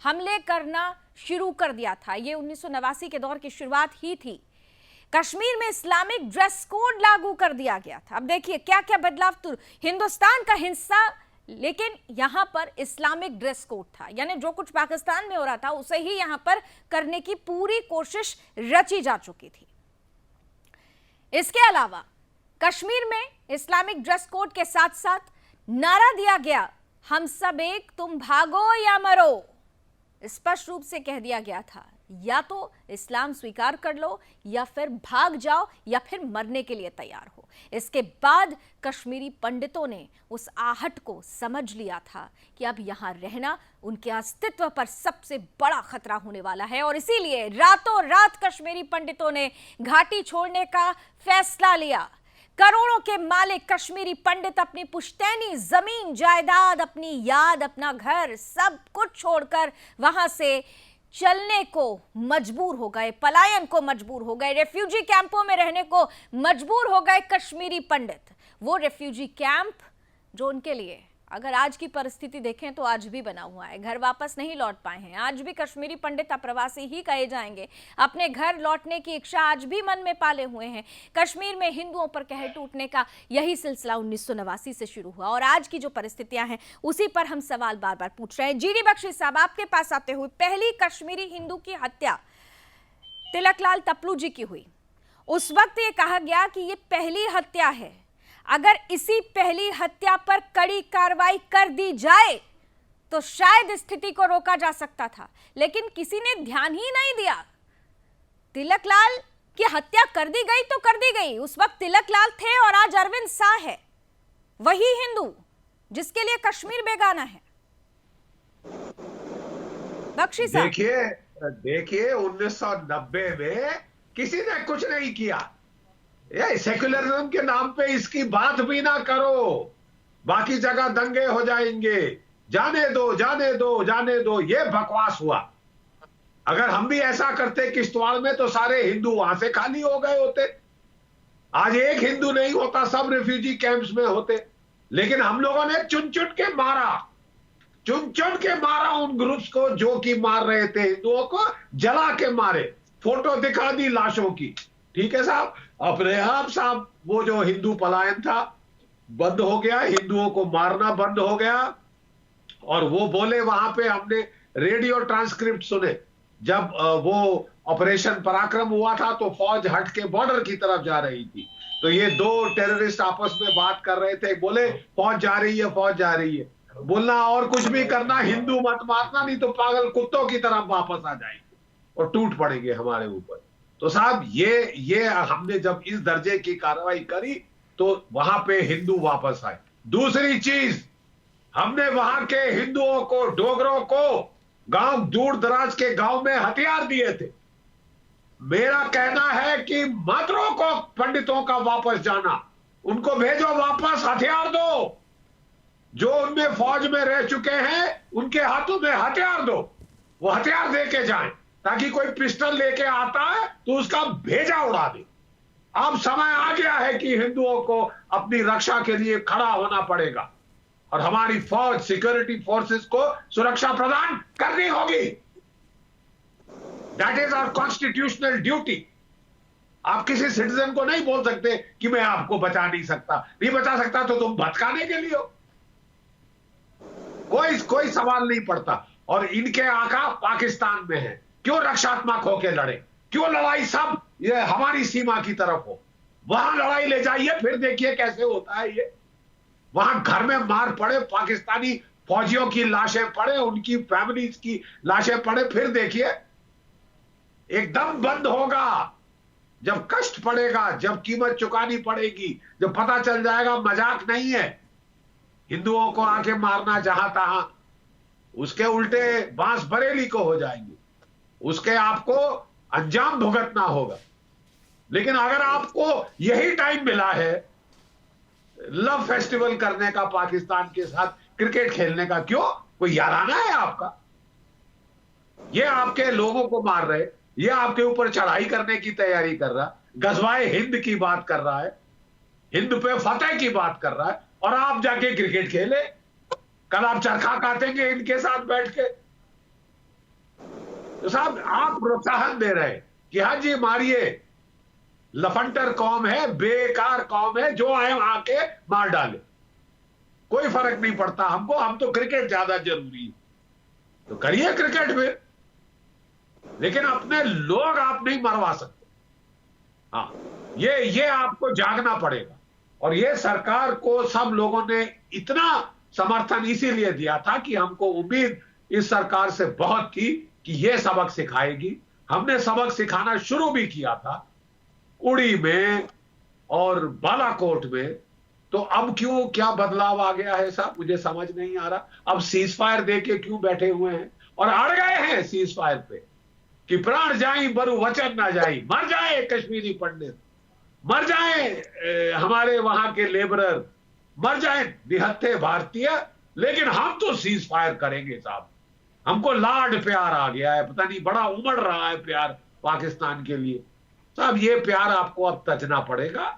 हमले करना शुरू कर दिया था। ये 1989 के दौर की शुरुआत ही थी। कश्मीर में इस्लामिक ड्रेस कोड लागू कर दिया गया था। अब देखिए क्या क्या बदलाव। तो हिंदुस्तान का हिस्सा, लेकिन यहां पर इस्लामिक ड्रेस कोड था, यानी जो कुछ पाकिस्तान में हो रहा था उसे ही यहां पर करने की पूरी कोशिश रची जा चुकी थी। इसके अलावा कश्मीर में इस्लामिक ड्रेस कोड के साथ साथ नारा दिया गया, हम सब एक, तुम भागो या मरो। स्पष्ट रूप से कह दिया गया था, या तो इस्लाम स्वीकार कर लो या फिर भाग जाओ या फिर मरने के लिए तैयार हो। इसके बाद कश्मीरी पंडितों ने उस आहट को समझ लिया था कि अब यहां रहना उनके अस्तित्व पर सबसे बड़ा खतरा होने वाला है, और इसीलिए रातों रात कश्मीरी पंडितों ने घाटी छोड़ने का फैसला लिया। करोड़ों के मालिक कश्मीरी पंडित अपनी पुश्तैनी जमीन जायदाद, अपनी याद, अपना घर, सब कुछ छोड़कर वहां से चलने को मजबूर हो गए, पलायन को मजबूर हो गए, रेफ्यूजी कैंपों में रहने को मजबूर हो गए कश्मीरी पंडित। वो रेफ्यूजी कैंप जो उनके लिए, अगर आज की परिस्थिति देखें तो आज भी बना हुआ है, घर वापस नहीं लौट पाए हैं। आज भी कश्मीरी पंडित अप्रवासी ही कहे जाएंगे। अपने घर लौटने की इच्छा आज भी मन में पाले हुए हैं। कश्मीर में हिंदुओं पर कहर टूटने का यही सिलसिला 1989 से शुरू हुआ, और आज की जो परिस्थितियां हैं उसी पर हम सवाल बार बार पूछ रहे हैं। जीडी बख्शी साहब, आपके पास आते हुए, पहली कश्मीरी हिंदू की हत्या तिलकलाल तपलू जी की हुई, उस वक्त ये कहा गया कि ये पहली हत्या है, अगर इसी पहली हत्या पर कड़ी कार्रवाई कर दी जाए तो शायद स्थिति को रोका जा सकता था, लेकिन किसी ने ध्यान ही नहीं दिया। तिलकलाल की हत्या कर दी गई तो कर दी गई। उस वक्त तिलकलाल थे और आज अरविंद शाह है, वही हिंदू जिसके लिए कश्मीर बेगाना है। बख्शी साहब, देखिए, देखिए 1990 में किसी ने कुछ नहीं किया। ये सेक्युलरिज्म के नाम पे इसकी बात भी ना करो, बाकी जगह दंगे हो जाएंगे, जाने दो जाने दो जाने दो, ये बकवास हुआ। अगर हम भी ऐसा करते किश्तवाड़ में तो सारे हिंदू वहां से खाली हो गए होते। आज एक हिंदू नहीं होता, सब रिफ्यूजी कैंप्स में होते। लेकिन हम लोगों ने चुन चुन के मारा, चुन चुन के मारा उन ग्रुप्स को जो कि मार रहे थे हिंदुओं को, जला के मारे, फोटो दिखा दी लाशों की। ठीक है साहब, अपने आप साहब वो जो हिंदू पलायन था बंद हो गया, हिंदुओं को मारना बंद हो गया। और वो बोले, वहां पे हमने रेडियो ट्रांसक्रिप्ट सुने, जब वो ऑपरेशन पराक्रम हुआ था तो फौज हट के बॉर्डर की तरफ जा रही थी, तो ये दो टेररिस्ट आपस में बात कर रहे थे, बोले फौज जा रही है, फौज जा रही है। बोलना और कुछ भी करना, हिंदू मत मारना, नहीं तो पागल कुत्तों की तरफ वापस आ जाएंगे और टूट पड़ेंगे हमारे ऊपर। तो साहब ये हमने जब इस दर्जे की कार्रवाई करी तो वहां पे हिंदू वापस आए। दूसरी चीज, हमने वहां के हिंदुओं को, डोगरों को, गांव दूर दराज के गांव में हथियार दिए थे। मेरा कहना है कि मत रोको पंडितों का वापस जाना, उनको भेजो वापस, हथियार दो। जो उनमें फौज में रह चुके हैं उनके हाथों में हथियार दो, वो हथियार दे के जाएं, ताकि कोई पिस्टल लेके आता है तो उसका भेजा उड़ा दे। अब समय आ गया है कि हिंदुओं को अपनी रक्षा के लिए खड़ा होना पड़ेगा और हमारी फौज, सिक्योरिटी फोर्सेस को सुरक्षा प्रदान करनी होगी। That is our constitutional duty. आप किसी सिटीजन को नहीं बोल सकते कि मैं आपको बचा नहीं सकता, नहीं बचा सकता तो तुम भटकाने के लिए हो। कोई सवाल नहीं पड़ता। और इनके आका पाकिस्तान में है, क्यों रक्षात्मक होकर लड़े, क्यों लड़ाई सब ये हमारी सीमा की तरफ हो, वहां लड़ाई ले जाइए, फिर देखिए कैसे होता है ये। वहां घर में मार पड़े, पाकिस्तानी फौजियों की लाशें पड़े, उनकी फैमिलीज की लाशें पड़े, फिर देखिए एकदम बंद होगा। जब कष्ट पड़ेगा, जब कीमत चुकानी पड़ेगी, जब पता चल जाएगा मजाक नहीं है हिंदुओं को आके मारना जहां तहां, उसके उल्टे बांस बरेली को हो जाएंगे, उसके आपको अंजाम भुगतना होगा। लेकिन अगर आपको यही टाइम मिला है लव फेस्टिवल करने का, पाकिस्तान के साथ क्रिकेट खेलने का, क्यों? कोई याराना है आपका? ये आपके लोगों को मार रहे, ये आपके ऊपर चढ़ाई करने की तैयारी कर रहा, गजवाए हिंद की बात कर रहा है, हिंद पे फतेह की बात कर रहा है, और आप जाके क्रिकेट खेले। कल आप चरखा काटेंगे इनके साथ बैठ के। तो साहब आप प्रोत्साहन दे रहे कि हाँ जी मारिए, लफंटर कौम है, बेकार कौम है, जो आए आके मार डाले, कोई फर्क नहीं पड़ता हमको, हम तो क्रिकेट ज्यादा जरूरी है, तो करिए क्रिकेट में, लेकिन अपने लोग आप नहीं मरवा सकते। हाँ, ये आपको जागना पड़ेगा। और ये सरकार को सब लोगों ने इतना समर्थन इसीलिए दिया था कि हमको उम्मीद इस सरकार से बहुत थी कि ये सबक सिखाएगी। हमने सबक सिखाना शुरू भी किया था उड़ी में और बालाकोट में। तो अब क्यों, क्या बदलाव आ गया है साहब, मुझे समझ नहीं आ रहा। अब सीज फायर दे के क्यों बैठे हुए हैं और अड़ गए हैं सीज फायर पे कि प्राण जाई बरु वचन ना जाई, मर जाए कश्मीरी पंडित, मर जाए हमारे वहां के लेबरर, मर जाए निहत्थे भारतीय, लेकिन हम तो सीज फायर करेंगे साहब। हमको लाड प्यार आ गया है, पता नहीं बड़ा उमड़ रहा है प्यार पाकिस्तान के लिए। साहब ये प्यार आपको अब तजना पड़ेगा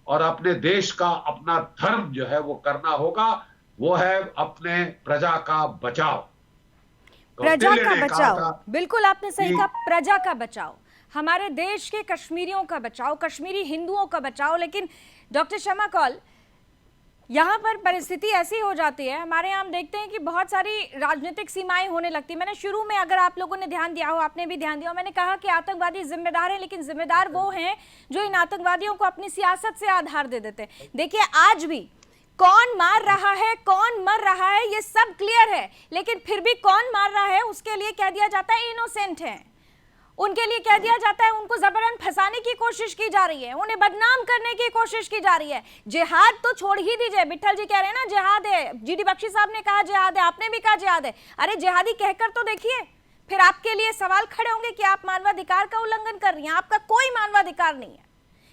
और अपने देश का, अपना धर्म जो है वो करना होगा, वो है अपने प्रजा का बचाव। प्रजा का बचाव, बिल्कुल आपने सही कहा, प्रजा का बचाव, हमारे देश के कश्मीरियों का बचाव, कश्मीरी हिंदुओं का बचाव। लेकिन डॉक्टर शमा कौल, यहाँ पर परिस्थिति ऐसी हो जाती है, हमारे यहाँ हम देखते हैं कि बहुत सारी राजनीतिक सीमाएं होने लगती है। मैंने शुरू में, अगर आप लोगों ने ध्यान दिया हो, आपने भी ध्यान दिया हो, मैंने कहा कि आतंकवादी जिम्मेदार है, लेकिन जिम्मेदार वो हैं जो इन आतंकवादियों को अपनी सियासत से आधार दे देते हैं। देखिए आज भी कौन मार रहा है, कौन मर रहा है, ये सब क्लियर है, लेकिन फिर भी कौन मार रहा है उसके लिए कह दिया जाता है इनोसेंट है, उनके लिए कह दिया जाता है उनको जबरन फंसाने की कोशिश की जा रही है, उन्हें बदनाम करने की कोशिश की जा रही है। जिहाद तो छोड़ ही दीजिए, विट्ठल जी कह रहे हैं ना जिहाद है, जीडी बख्शी साहब ने कहा जिहाद है, आपने भी कहा जिहाद है। अरे जिहादी कहकर तो देखिए, फिर आपके लिए सवाल खड़े होंगे कि आप मानवाधिकार का उल्लंघन कर रही हैं। आपका कोई मानवाधिकार नहीं है।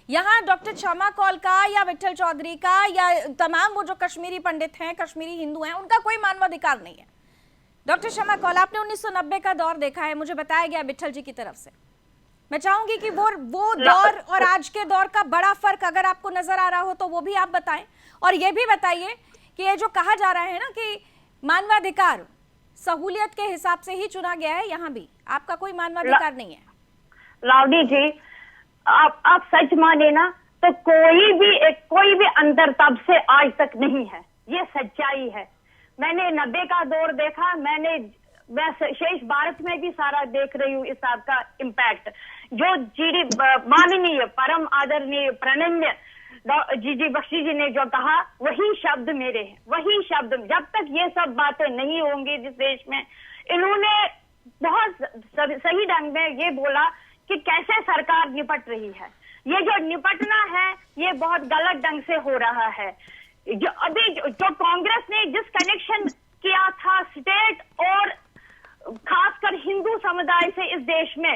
यहाँ डॉक्टर क्षमा कौल का या विट्ठल चौधरी का या तमाम वो जो कश्मीरी पंडित हैं, कश्मीरी हिंदू हैं, उनका कोई मानवाधिकार नहीं है। डॉक्टर क्षमा कौल, आपने 1990 का दौर देखा है, मुझे बताया गया विट्ठल जी की तरफ से। मैं चाहूंगी कि वो दौर और आज के दौर का बड़ा फर्क अगर आपको नजर आ रहा हो तो वो भी आप बताएं। और ये भी बताइए कि ये जो कहा जा रहा है ना कि मानवाधिकार सहूलियत के हिसाब से ही चुना गया है, यहाँ भी आपका कोई मानवाधिकार नहीं है। लावनी जी, आप सच माने ना तो कोई भी अंतर तब से आज तक नहीं है, ये सच्चाई है। मैंने 90 का दौर देखा, मैं शेष भारत में भी सारा देख रही हूँ इस आपका इम्पैक्ट। जो माननीय परम आदरणीय प्रणम्य जीजी बख्शी जी ने जो कहा वही शब्द मेरे हैं, वही शब्द। जब तक ये सब बातें नहीं होंगी जिस देश में, इन्होंने बहुत सही ढंग में ये बोला कि कैसे सरकार निपट रही है। ये जो निपटना है ये बहुत गलत ढंग से हो रहा है। जो अभी जो कांग्रेस ने जिस कनेक्शन किया था स्टेट और खासकर हिंदू समुदाय से इस देश में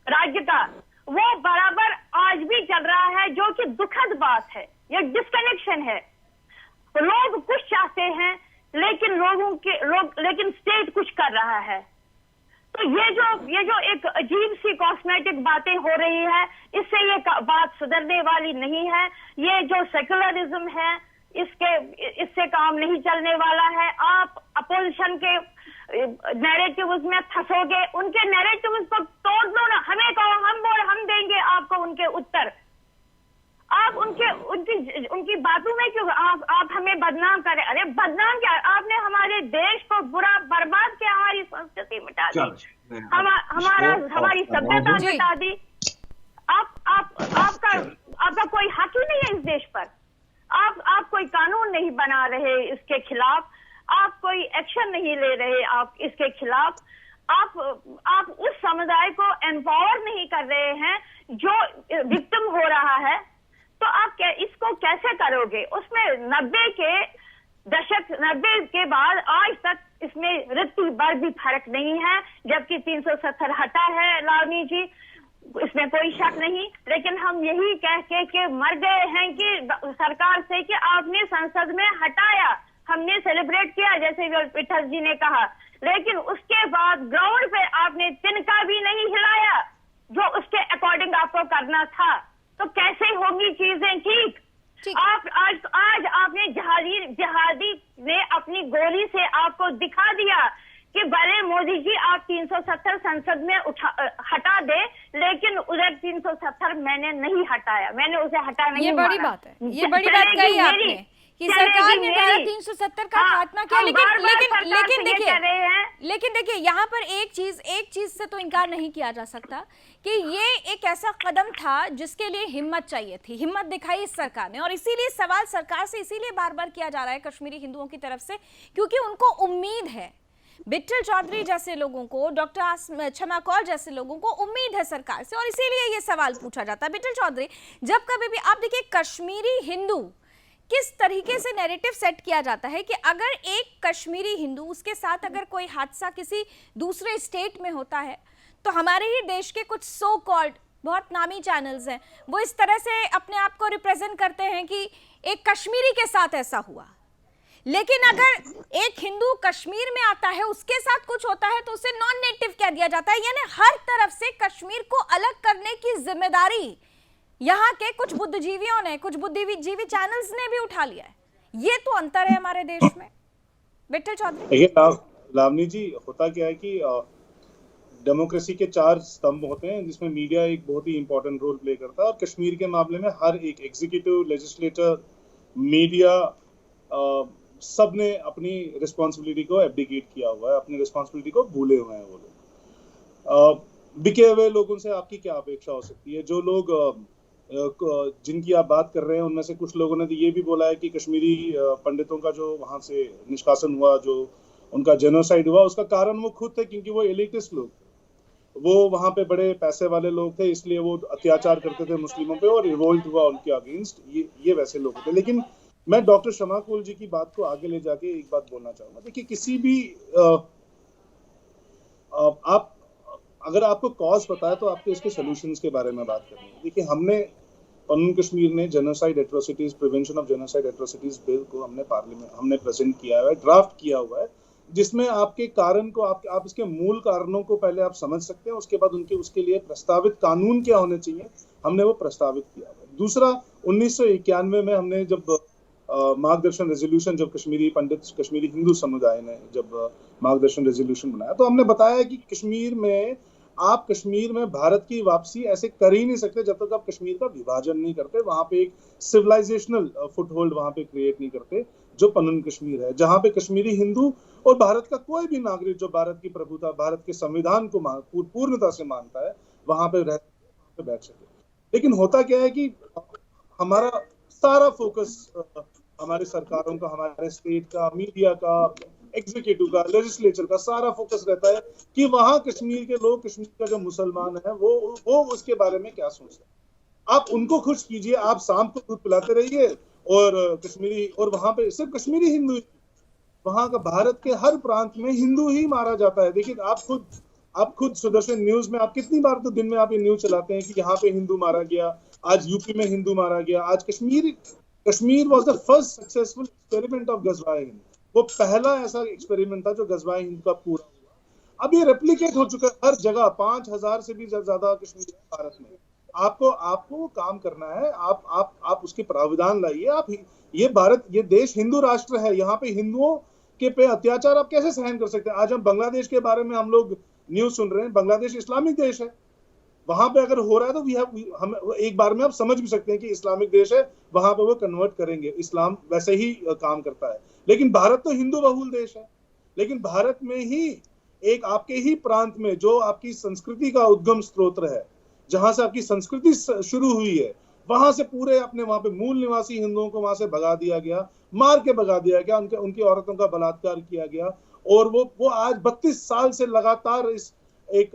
राज्य का, वो बराबर आज भी चल रहा है, जो कि दुखद बात है। ये डिस्कनेक्शन है। लोग कुछ चाहते हैं लेकिन स्टेट कुछ कर रहा है। तो ये जो एक अजीब सी कॉस्मेटिक बातें हो रही है, इससे ये बात सुधरने वाली नहीं है। ये जो सेकुलरिज्म है इससे काम नहीं चलने वाला है। आप अपोजिशन के नैरेटिव्स में फंसोगे, उनके नैरेटिव्स को तोड़ दो ना, हमें कहो, हम देंगे आपको उनके उत्तर। आप उनकी बातों में क्यों आप हमें बदनाम करें? अरे बदनाम क्या, आपने हमारे देश को बुरा बर्बाद किया, हमारी संस्कृति मिटा दी, हमारी सभ्यता मिटा दी। आपका कोई हक ही नहीं है इस देश पर। आप कोई कानून नहीं बना रहे इसके खिलाफ, आप कोई एक्शन नहीं ले रहे आप इसके खिलाफ, आप उस समुदाय को एम्पावर नहीं कर रहे हैं जो विक्टिम हो रहा है। तो आप इसको कैसे करोगे? उसमें 90 के बाद आज तक इसमें रत्ती भर भी फर्क नहीं है, जबकि 370 हटा है लावनी जी, इसमें कोई शक नहीं। लेकिन हम यही कह के मर गए हैं कि सरकार से कि आपने संसद में हटाया, हमने सेलिब्रेट किया जैसे विट्ठल जी ने कहा, लेकिन उसके बाद ग्राउंड पे आपने तिनका भी नहीं हिलाया जो उसके अकॉर्डिंग आपको करना था। तो कैसे होंगी चीजें ठीक? आप आज आपने जिहादी ने अपनी गोली से आपको दिखा दिया कि भले मोदी जी आप 370 संसद में हटा दे, लेकिन उधर 370 मैंने नहीं हटाया, मैंने उसे हटा नहीं। ये बड़ी बात है, ये बड़ी बात कही आपने कि सरकार ने धारा 370 का खात्मा किया। लेकिन देखिए यहाँ पर एक चीज से तो इनकार नहीं किया जा सकता कि ये एक ऐसा कदम था जिसके लिए हिम्मत चाहिए थी, हिम्मत दिखाई इस सरकार ने। और इसीलिए सवाल सरकार से इसीलिए बार बार किया जा रहा है कश्मीरी हिंदुओं की तरफ से, क्योंकि उनको उम्मीद है, विट्ठल चौधरी जैसे लोगों को, डॉक्टर क्षमा कौल जैसे लोगों को उम्मीद है सरकार से, और इसीलिए ये सवाल पूछा जाता है। विट्ठल चौधरी, जब कभी भी आप देखिए कश्मीरी हिंदू किस तरीके से नैरेटिव सेट किया जाता है कि अगर एक कश्मीरी हिंदू, उसके साथ अगर कोई हादसा किसी दूसरे स्टेट में होता है तो हमारे ही देश के कुछ सो कॉल्ड बहुत नामी चैनल्स हैं, वो इस तरह से अपने आप को रिप्रेजेंट करते हैं कि एक कश्मीरी के साथ ऐसा हुआ। लेकिन अगर एक हिंदू कश्मीर में आता है, उसके साथ कुछ होता है, तो उसे नॉन नेटिव कह दिया जाता है। यानी हर तरफ से कश्मीर को अलग करने की जिम्मेदारी यहाँ के कुछ बुद्धिजीवियों ने, कुछ बुद्धिजीवी चैनल्स ने भी उठा लिया है। ये तो अंतर है हमारे देश में। विट्ठल चौधरी, लावनी जी, होता क्या है कि डेमोक्रेसी के 4 स्तंभ होते हैं जिसमें मीडिया एक बहुत ही इंपॉर्टेंट रोल प्ले करता है, और कश्मीर के मामले में हर एक एग्जीक्यूटिव, लेजिस्लेटर, मीडिया, सब ने अपनी रिस्पॉन्सिबिलिटी को एब्डिकेट किया हुआ है, अपनी रिस्पॉन्सिबिलिटी को भूले हुए हैं वो लोग। बिके हुए लोगों से आपकी क्या अपेक्षा हो सकती है? जो लोग जिनकी आप बात कर रहे हैं उनमें से कुछ लोगों ने तो ये भी बोला है कि कश्मीरी पंडितों का जो वहां से निष्कासन हुआ, जो उनका जेनोसाइड हुआ, उसका कारण वो खुद थे, क्योंकि वो एलिटिस्ट लोग, वो वहां पे बड़े पैसे वाले लोग थे, इसलिए वो अत्याचार करते थे मुस्लिमों पे और रिवोल्ट हुआ उनके अगेंस्ट। ये वैसे लोग थे। लेकिन मैं डॉक्टर क्षमा कौल जी की बात को आगे ले जाके एक बात बोलना चाहूंगा। देखिए, किसी भी आप अगर आपको कॉज पता है तो आपको इसके सोल्यूशंस के बारे में बात करनी है। देखिए, हमने पन्नू कश्मीर ने genocide atrocities, prevention of genocide atrocities bill को हमने पार्लियामेंट हमने प्रेजेंट किया हुआ है, ड्राफ्ट किया हुआ है, जिसमें आपके कारण को आप इसके मूल कारणों को पहले आप समझ सकते हैं, उसके बाद उसके लिए प्रस्तावित कानून क्या होने चाहिए, हमने वो प्रस्तावित किया हुआ है। दूसरा, 1991 में हमने जब मार्गदर्शन रेजोल्यूशन, जब कश्मीरी हिंदू समुदाय ने जब मार्गदर्शन रेजोल्यूशन बनाया, तो हमने बताया कि कश्मीर में भारत की वापसी ऐसे कर ही नहीं सकते जब तक आप कश्मीर का विभाजन नहीं करते, वहां पे एक सिविलाइजेशनल फुटहोल्ड वहां पे क्रिएट नहीं करते, जो पन्नून कश्मीर है, जहां पे कश्मीरी हिंदू और भारत का कोई भी नागरिक जो भारत की प्रभुता, भारत के संविधान को पूर्णता से मानता है, वहां पे बैठ सके। लेकिन होता क्या है कि हमारा सारा फोकस, हमारे सरकारों का, हमारे स्टेट का, मीडिया का, एग्जीक्यूटिव का, लेजिस्लेचर का सारा फोकस रहता है कि वहां कश्मीर के लोग, कश्मीर का जो मुसलमान है वो उसके बारे में क्या सोचते हैं। आप उनको खुश कीजिए, आप शाम को दूध पिलाते रहिए, और वहां पे सिर्फ कश्मीरी हिंदू, वहां का भारत के हर प्रांत में हिंदू ही मारा जाता है। देखिए, आप खुद सुदर्शन न्यूज में आप कितनी बार तो दिन में आप ये न्यूज चलाते हैं कि यहाँ पे हिंदू मारा गया, आज यूपी में हिंदू मारा गया, आज Kashmir was the first successful experiment of गजवाए हिंद। वो पहला ऐसा एक्सपेरिमेंट था जो गजवाए हिंद का पूरा हुआ। अब ये रेप्लिकेट हो चुका है हर जगह, 5000 से भी ज्यादा कश्मीर भारत में। आपको काम करना है, आप उसके प्रावधान लाइए। ये देश हिंदू राष्ट्र है, यहाँ पे हिंदुओं के पे अत्याचार आप कैसे सहन कर सकते हैं? आज हम बांग्लादेश के बारे में हम लोग न्यूज सुन रहे हैं, बांग्लादेश इस्लामिक देश है, वहां पे अगर हो रहा है तो हम एक बार में आप समझ भी सकते हैं कि इस्लामिक देश है, वहां पे वो कन्वर्ट करेंगे, इस्लाम वैसे ही काम करता है। लेकिन भारत तो हिंदू बहुल देश है, लेकिन भारत में ही एक आपके ही प्रांत में जो आपकी संस्कृति का उद्गम स्रोत है, जहां से आपकी संस्कृति शुरू हुई है, वहां से पूरे अपने वहां पे मूल निवासी हिंदुओं को वहां से भगा दिया गया, मार के भगा दिया गया, उनकी औरतों का बलात्कार किया गया, और वो आज 32 साल से लगातार इस एक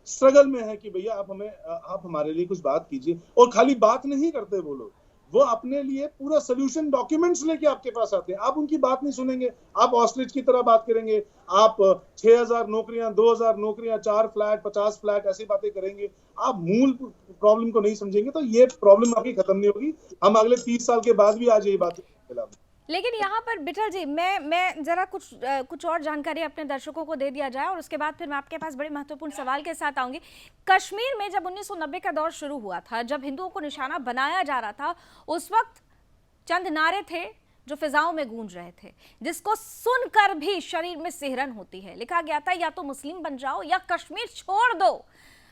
स्ट्रगल में है कि भैया आप हमारे लिए कुछ बात कीजिए। और खाली बात नहीं करते वो लोग, वो अपने लिए पूरा सोल्यूशन डॉक्यूमेंट्स लेके आपके पास आते हैं, आप उनकी बात नहीं सुनेंगे, आप ऑस्ट्रिच की तरह बात करेंगे, आप 6000 नौकरियां, 2000 नौकरियां, 4 फ्लैट, 50 फ्लैट, ऐसी बातें करेंगे, आप मूल प्रॉब्लम को नहीं समझेंगे, तो ये प्रॉब्लम आपकी खत्म नहीं होगी। हम अगले 30 साल के बाद भी आज यही बात करेंगे। लेकिन यहाँ पर बिठल जी, मैं जरा कुछ और जानकारी अपने दर्शकों को दे दिया जाए, और उसके बाद फिर मैं आपके पास बड़े महत्वपूर्ण सवाल के साथ आऊंगी। कश्मीर में जब 1990 का दौर शुरू हुआ था, जब हिंदुओं को निशाना बनाया जा रहा था, उस वक्त चंद नारे थे जो फिजाओं में गूंज रहे थे, जिसको सुनकर भी शरीर में सिहरन होती है। लिखा गया था, या तो मुस्लिम बन जाओ या कश्मीर छोड़ दो,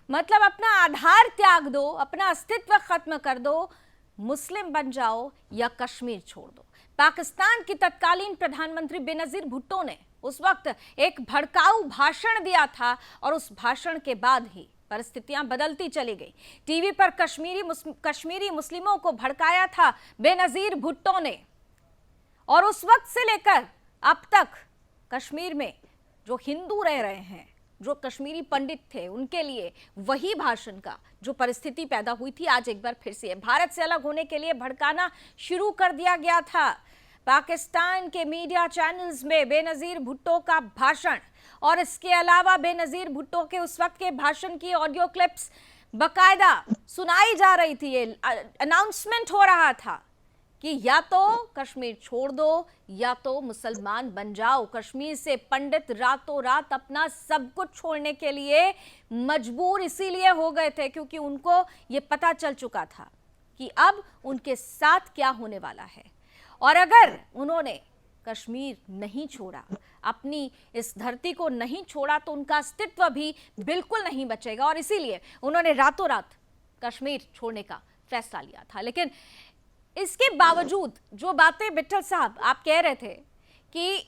मतलब अपना आधार त्याग दो, अपना अस्तित्व खत्म कर दो, मुस्लिम बन जाओ या कश्मीर छोड़ दो। पाकिस्तान की तत्कालीन प्रधानमंत्री बेनजीर भुट्टो ने उस वक्त एक भड़काऊ भाषण दिया था, और उस भाषण के बाद ही परिस्थितियां बदलती चली गई। टीवी पर कश्मीरी मुस्लिमों को भड़काया था बेनजीर भुट्टो ने, और उस वक्त से लेकर अब तक कश्मीर में जो हिंदू रह रहे हैं, जो कश्मीरी पंडित थे, उनके लिए वही भाषण का जो परिस्थिति पैदा हुई थी, आज एक बार फिर से भारत से अलग होने के लिए भड़काना शुरू कर दिया गया था। पाकिस्तान के मीडिया चैनल्स में बेनजीर भुट्टो का भाषण, और इसके अलावा बेनजीर भुट्टो के उस वक्त के भाषण की ऑडियो क्लिप्स बकायदा सुनाई जा रही थी। ये अनाउंसमेंट हो रहा था कि या तो कश्मीर छोड़ दो या तो मुसलमान बन जाओ। कश्मीर से पंडित रातों रात अपना सब कुछ छोड़ने के लिए मजबूर इसीलिए हो गए थे क्योंकि उनको ये पता चल चुका था कि अब उनके साथ क्या होने वाला है, और अगर उन्होंने कश्मीर नहीं छोड़ा, अपनी इस धरती को नहीं छोड़ा, तो उनका अस्तित्व भी बिल्कुल नहीं बचेगा। और इसीलिए उन्होंने रातों रात कश्मीर छोड़ने का फैसला लिया था। लेकिन इसके बावजूद जो बातें बिट्ठल साहब आप कह रहे थे कि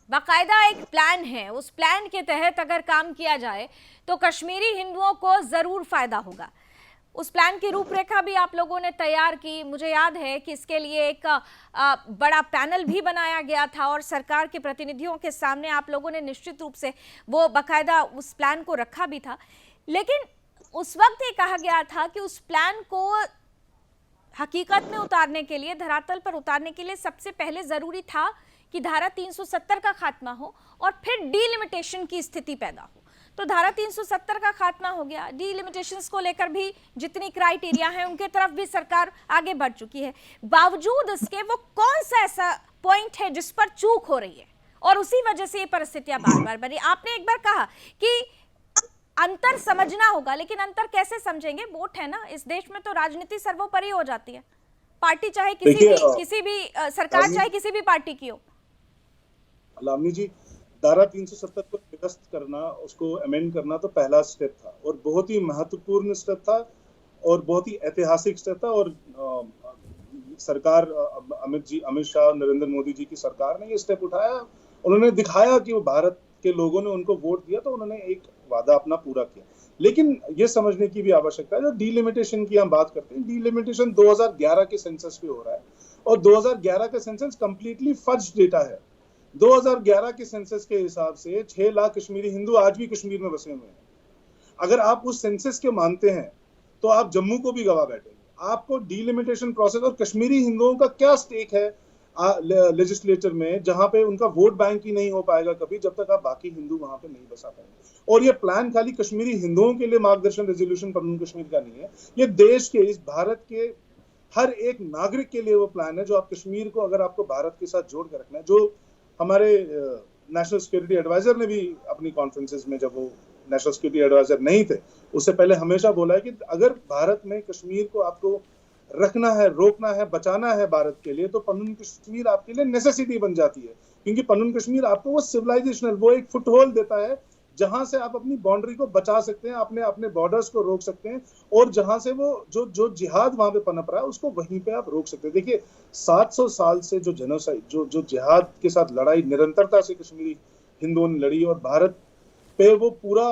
बाकायदा एक प्लान है, उस प्लान के तहत अगर काम किया जाए तो कश्मीरी हिंदुओं को जरूर फायदा होगा। उस प्लान की रूपरेखा भी आप लोगों ने तैयार की। मुझे याद है कि इसके लिए एक बड़ा पैनल भी बनाया गया था, और सरकार के प्रतिनिधियों के सामने आप लोगों ने निश्चित रूप से वो बाकायदा उस प्लान को रखा भी था। लेकिन उस वक्त ये कहा गया था कि उस प्लान को हकीकत में उतारने के लिए, धरातल पर उतारने के लिए सबसे पहले जरूरी था कि धारा 370 का खात्मा हो और फिर डीलिमिटेशन की स्थिति पैदा हो। तो धारा 370 का खात्मा हो गया, डीलिमिटेशंस को लेकर भी जितनी क्राइटेरिया है उनके तरफ भी सरकार आगे बढ़ चुकी है। बावजूद इसके वो कौन सा ऐसा पॉइंट है जिस पर चूक हो रही है और उसी वजह से ये परिस्थितियां बार बार बनी। आपने एक बार कहा कि अंतर समझना होगा, लेकिन अंतर कैसे समझेंगे? वोट है ना, इस देश में तो राजनीति सर्वोपरि हो जाती है। पार्टी चाहे किसी भी सरकार चाहे किसी भी पार्टी की हो। लावनी जी, धारा 370 को निरस्त करना, उसको अमेंड करना तो पहला स्टेप था और बहुत ही महत्वपूर्ण स्टेप था और बहुत ही ऐतिहासिक स्टेप था। और सरकार अमित शाह, नरेंद्र मोदी जी की सरकार ने ये स्टेप उठाया। उन्होंने दिखाया कि वो भारत के लोगों ने उनको वोट दिया तो उन्होंने एक वादा अपना पूरा किया। लेकिन ये समझने की भी आवश्यकता है, जो डीलिमिटेशन की हम बात करते हैं, डीलिमिटेशन 2011 के सेंसस पे हो रहा है और 2011 का सेंसस कंप्लीटली फर्ज डेटा है। 2011 के सेंसस के हिसाब से 6 लाख कश्मीरी हिंदू आज भी कश्मीर में बसे हुए हैं। अगर आप उस सेंसस के मानते हैं तो आप जम्मू को भी गवा बैठेंगे। आपको डीलिमिटेशन प्रोसेस और कश्मीरी हिंदुओं का क्या स्टेक है लेजिस्लेचर में, जहां पे उनका वोट बैंक ही नहीं हो पाएगा कभी जब तक आप बाकी हिंदू वहां पे नहीं बसा पाएंगे। और ये प्लान खाली कश्मीरी हिंदुओं के लिए मार्गदर्शन रेजोल्यूशन पन्नून कश्मीर का नहीं है, ये देश के, इस भारत के हर एक नागरिक के लिए वो प्लान है जो आप कश्मीर को अगर आपको भारत के साथ जोड़ कर रखना है। जो हमारे नेशनल सिक्योरिटी एडवाइजर ने भी अपनी कॉन्फ्रेंसेस में, जब वो नेशनल सिक्योरिटी एडवाइजर नहीं थे, उससे पहले हमेशा बोला है कि अगर भारत में कश्मीर को आपको रखना है, रोकना है, बचाना है भारत के लिए, तो पन्नून कश्मीर आपके लिए नेसेसिटी बन जाती है। क्योंकि पन्नून कश्मीर आपको वो सिविलाइजेशनल, वो एक फुटहोल्ड देता है जहां से आप अपनी बाउंड्री को बचा सकते हैं, अपने बॉर्डर्स को रोक सकते हैं और जहां से वो जो जिहाद वहां पे पनप रहा है उसको वहीं पे आप रोक सकते हैं। देखिए 700 साल से जो जेनोसाइड, जो जिहाद के साथ लड़ाई निरंतरता से कश्मीरी हिंदुओं ने लड़ी और भारत पे वो पूरा,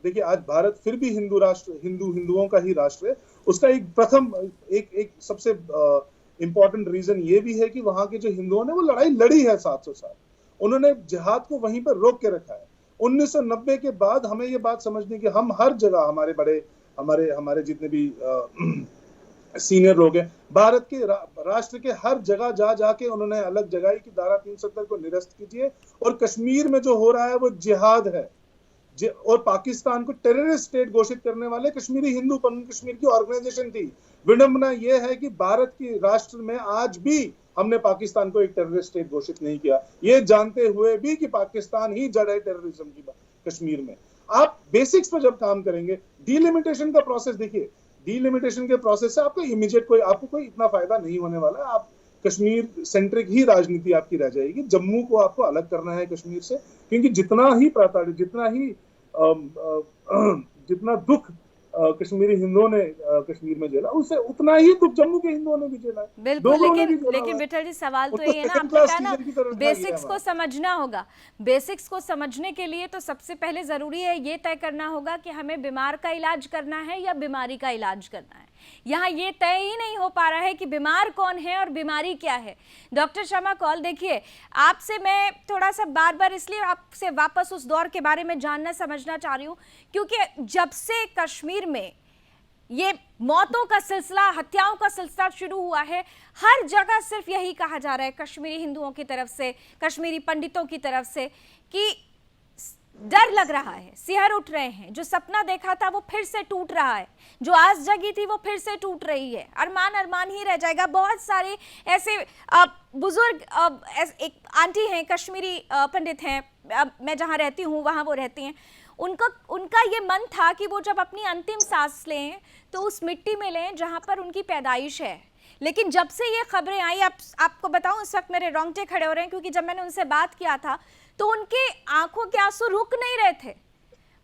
देखिए आज भारत फिर भी हिंदू राष्ट्र, हिंदुओं का ही राष्ट्र है। उसका एक सबसे इंपॉर्टेंट रीजन ये भी है कि वहां के जो हिंदुओं ने वो लड़ाई लड़ी है 700 साल, उन्होंने जिहाद को वहीं पर रोक के रखा है। 1990 के बाद हमें ये बात समझनी कि हम हर जगह, हमारे जितने भी सीनियर लोग हैं, भारत के राष्ट्र के हर जगह जाके उन्होंने अलग जगाई कि धारा 370 को निरस्त कीजिए और कश्मीर में जो हो रहा है वो जिहाद है। और पाकिस्तान को टेररिस्ट स्टेट घोषित करने वाले कश्मीरी हिंदू पन्नून कश्मीर की ऑर्गेनाइजेशन थी। विडंबना यह है कि भारत के राष्ट्र में आज भी हमने पाकिस्तान को एक टेररिस्ट स्टेट घोषित नहीं किया, ये जानते हुए भी कि पाकिस्तान ही जड़ है टेररिज्म की कश्मीर में। आप बेसिक्स पर जब काम करेंगे, डीलिमिटेशन का प्रोसेस देखिए, डीलिमिटेशन के प्रोसेस से आपको इमीडिएट आपको कोई इतना फायदा नहीं होने वाला है। आप कश्मीर सेंट्रिक ही राजनीति आपकी रह जाएगी। जम्मू को आपको अलग करना है कश्मीर से, क्योंकि जितना ही जितना दुख कश्मीरी हिंदुओं ने कश्मीर में झेला, उससे उतना ही दुख जम्मू के हिंदुओं ने भी झेला है। बिल्कुल, लेकिन विठल जी सवाल तो ये है ना, आपने कहा ना बेसिक्स को समझना होगा। बेसिक्स को समझने के लिए तो सबसे पहले जरूरी है ये तय करना होगा कि हमें बीमार का इलाज करना है या बीमारी का इलाज करना है। यहाँ ये तय ही नहीं हो पा रहा है कि बीमार कौन है और बीमारी क्या है। डॉक्टर शर्मा कौल, देखिए आपसे मैं थोड़ा सा बार इसलिए आपसे वापस उस दौर के बारे में जानना समझना चाह रही हूँ, क्योंकि जब से कश्मीर में ये मौतों का सिलसिला, हत्याओं का सिलसिला शुरू हुआ है, हर जगह सिर्फ यही कहा जा रहा है कश्मीरी हिंदुओं की तरफ से, कश्मीरी पंडितों की तरफ से, कि डर लग रहा है, सिहर उठ रहे हैं, जो सपना देखा था वो फिर से टूट रहा है, जो आस जगी थी वो फिर से टूट रही है, अरमान ही रह जाएगा। बहुत सारे ऐसे बुजुर्ग, एक आंटी हैं, कश्मीरी पंडित हैं, मैं जहाँ रहती हूँ वहाँ वो रहती हैं, उनका ये मन था कि वो जब अपनी अंतिम सांस लें तो उस मिट्टी में लें जहाँ पर उनकी पैदाइश है। लेकिन जब से ये खबरें आई, आपको बताऊं, इस वक्त मेरे रोंगटे खड़े हो रहे हैं, क्योंकि जब मैंने उनसे बात किया था तो उनके आंखों के आंसू रुक नहीं रहे थे।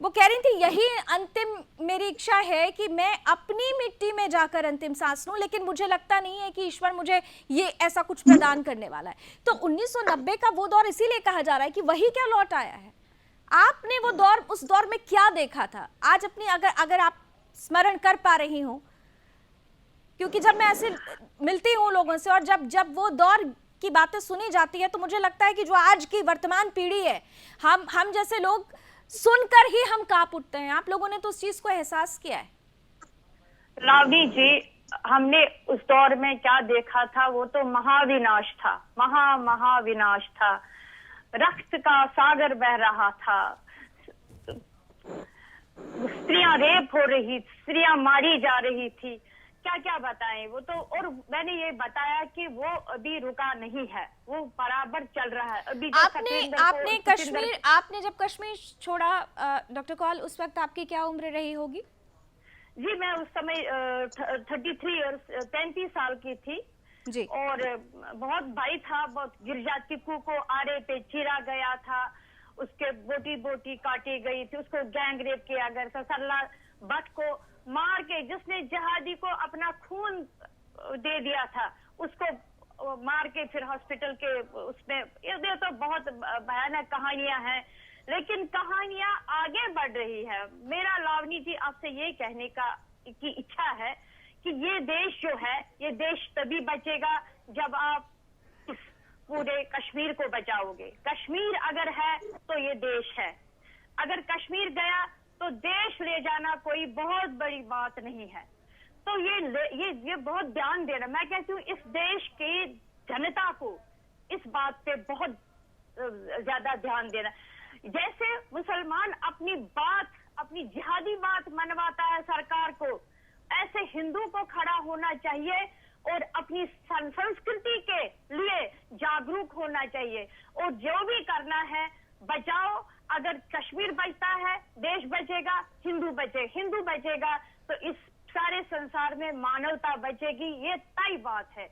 वो कह रही थी यही अंतिम मेरी इच्छा है कि मैं अपनी मिट्टी में जाकर अंतिम सांस लूं, लेकिन मुझे लगता नहीं है कि ईश्वर मुझे ये ऐसा कुछ प्रदान करने वाला है। तो 1990 का वो दौर इसीलिए कहा जा रहा है कि वही क्या लौट आया है। आपने वो दौर, उस दौर में क्या देखा था? आज अपनी अगर आप स्मरण कर पा रही हो, क्योंकि जब मैं ऐसे मिलती हूँ लोगों से और जब वो दौर की बातें सुनी जाती है तो मुझे लगता है कि जो आज की वर्तमान पीढ़ी है, हम जैसे लोग सुनकर ही हम कांप उठते हैं। आप लोगों ने तो उस चीज को एहसास किया है। लावनी जी, हमने उस दौर में क्या देखा था, वो तो महाविनाश था, महाविनाश था। रक्त का सागर बह रहा था, स्त्रियां रेप हो रही, स्त्रियां मारी जा रही थी। क्या क्या बताएं वो तो। और मैंने ये बताया कि वो अभी रुका नहीं है, वो बराबर चल रहा है। अभी आपने जब कश्मीर छोड़ा डॉक्टर कौल, उस वक्त आपकी क्या उम्र रही होगी? जी मैं उस समय 33 इयर्स 33 साल की थी जी। और बहुत भाई था, बहुत गिरजा टिक्कू को आरे पे चीरा गया था, उसके बोटी बोटी काटी गई थी, उसको गैंग रेप किया गया था, सरला भट्ट को मार के, जिसने जिहादी को अपना खून दे दिया था उसको मार के फिर हॉस्पिटल के उसमें, ये तो बहुत भयानक कहानियां हैं। लेकिन कहानियां आगे बढ़ रही है। मेरा लावनी जी आपसे ये कहने की इच्छा है कि ये देश जो है, ये देश तभी बचेगा जब आप इस पूरे कश्मीर को बचाओगे। कश्मीर अगर है तो ये देश है, अगर कश्मीर गया तो देश ले जाना कोई बहुत बड़ी बात नहीं है। तो ये बहुत ध्यान देना, मैं कहती हूँ इस देश की जनता को इस बात पे बहुत ज्यादा ध्यान देना। जैसे मुसलमान अपनी जिहादी बात मनवाता है सरकार को, ऐसे हिंदू को खड़ा होना चाहिए और अपनी संस्कृति के लिए जागरूक होना चाहिए। और जो भी करना है बचाओ। अगर कश्मीर बचता है देश बचेगा, हिंदू बचेगा तो इस सारे संसार में मानवता बचेगी, ये तय बात है।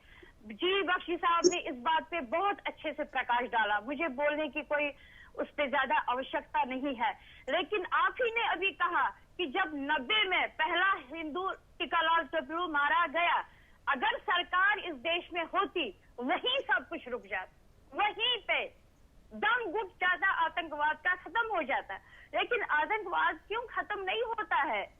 जी बख्शी साहब ने इस बात पे बहुत अच्छे से प्रकाश डाला, मुझे बोलने की कोई उस पे ज्यादा आवश्यकता नहीं है। लेकिन आप ही ने अभी कहा कि जब 90 में पहला हिंदू टीकालाल टपलू मारा गया, अगर सरकार इस देश में होती वहीं सब कुछ रुक जाता, वहीं पे दम घुट जाता, आतंकवाद का खत्म हो जाता। लेकिन आतंकवाद क्यों खत्म नहीं होता है?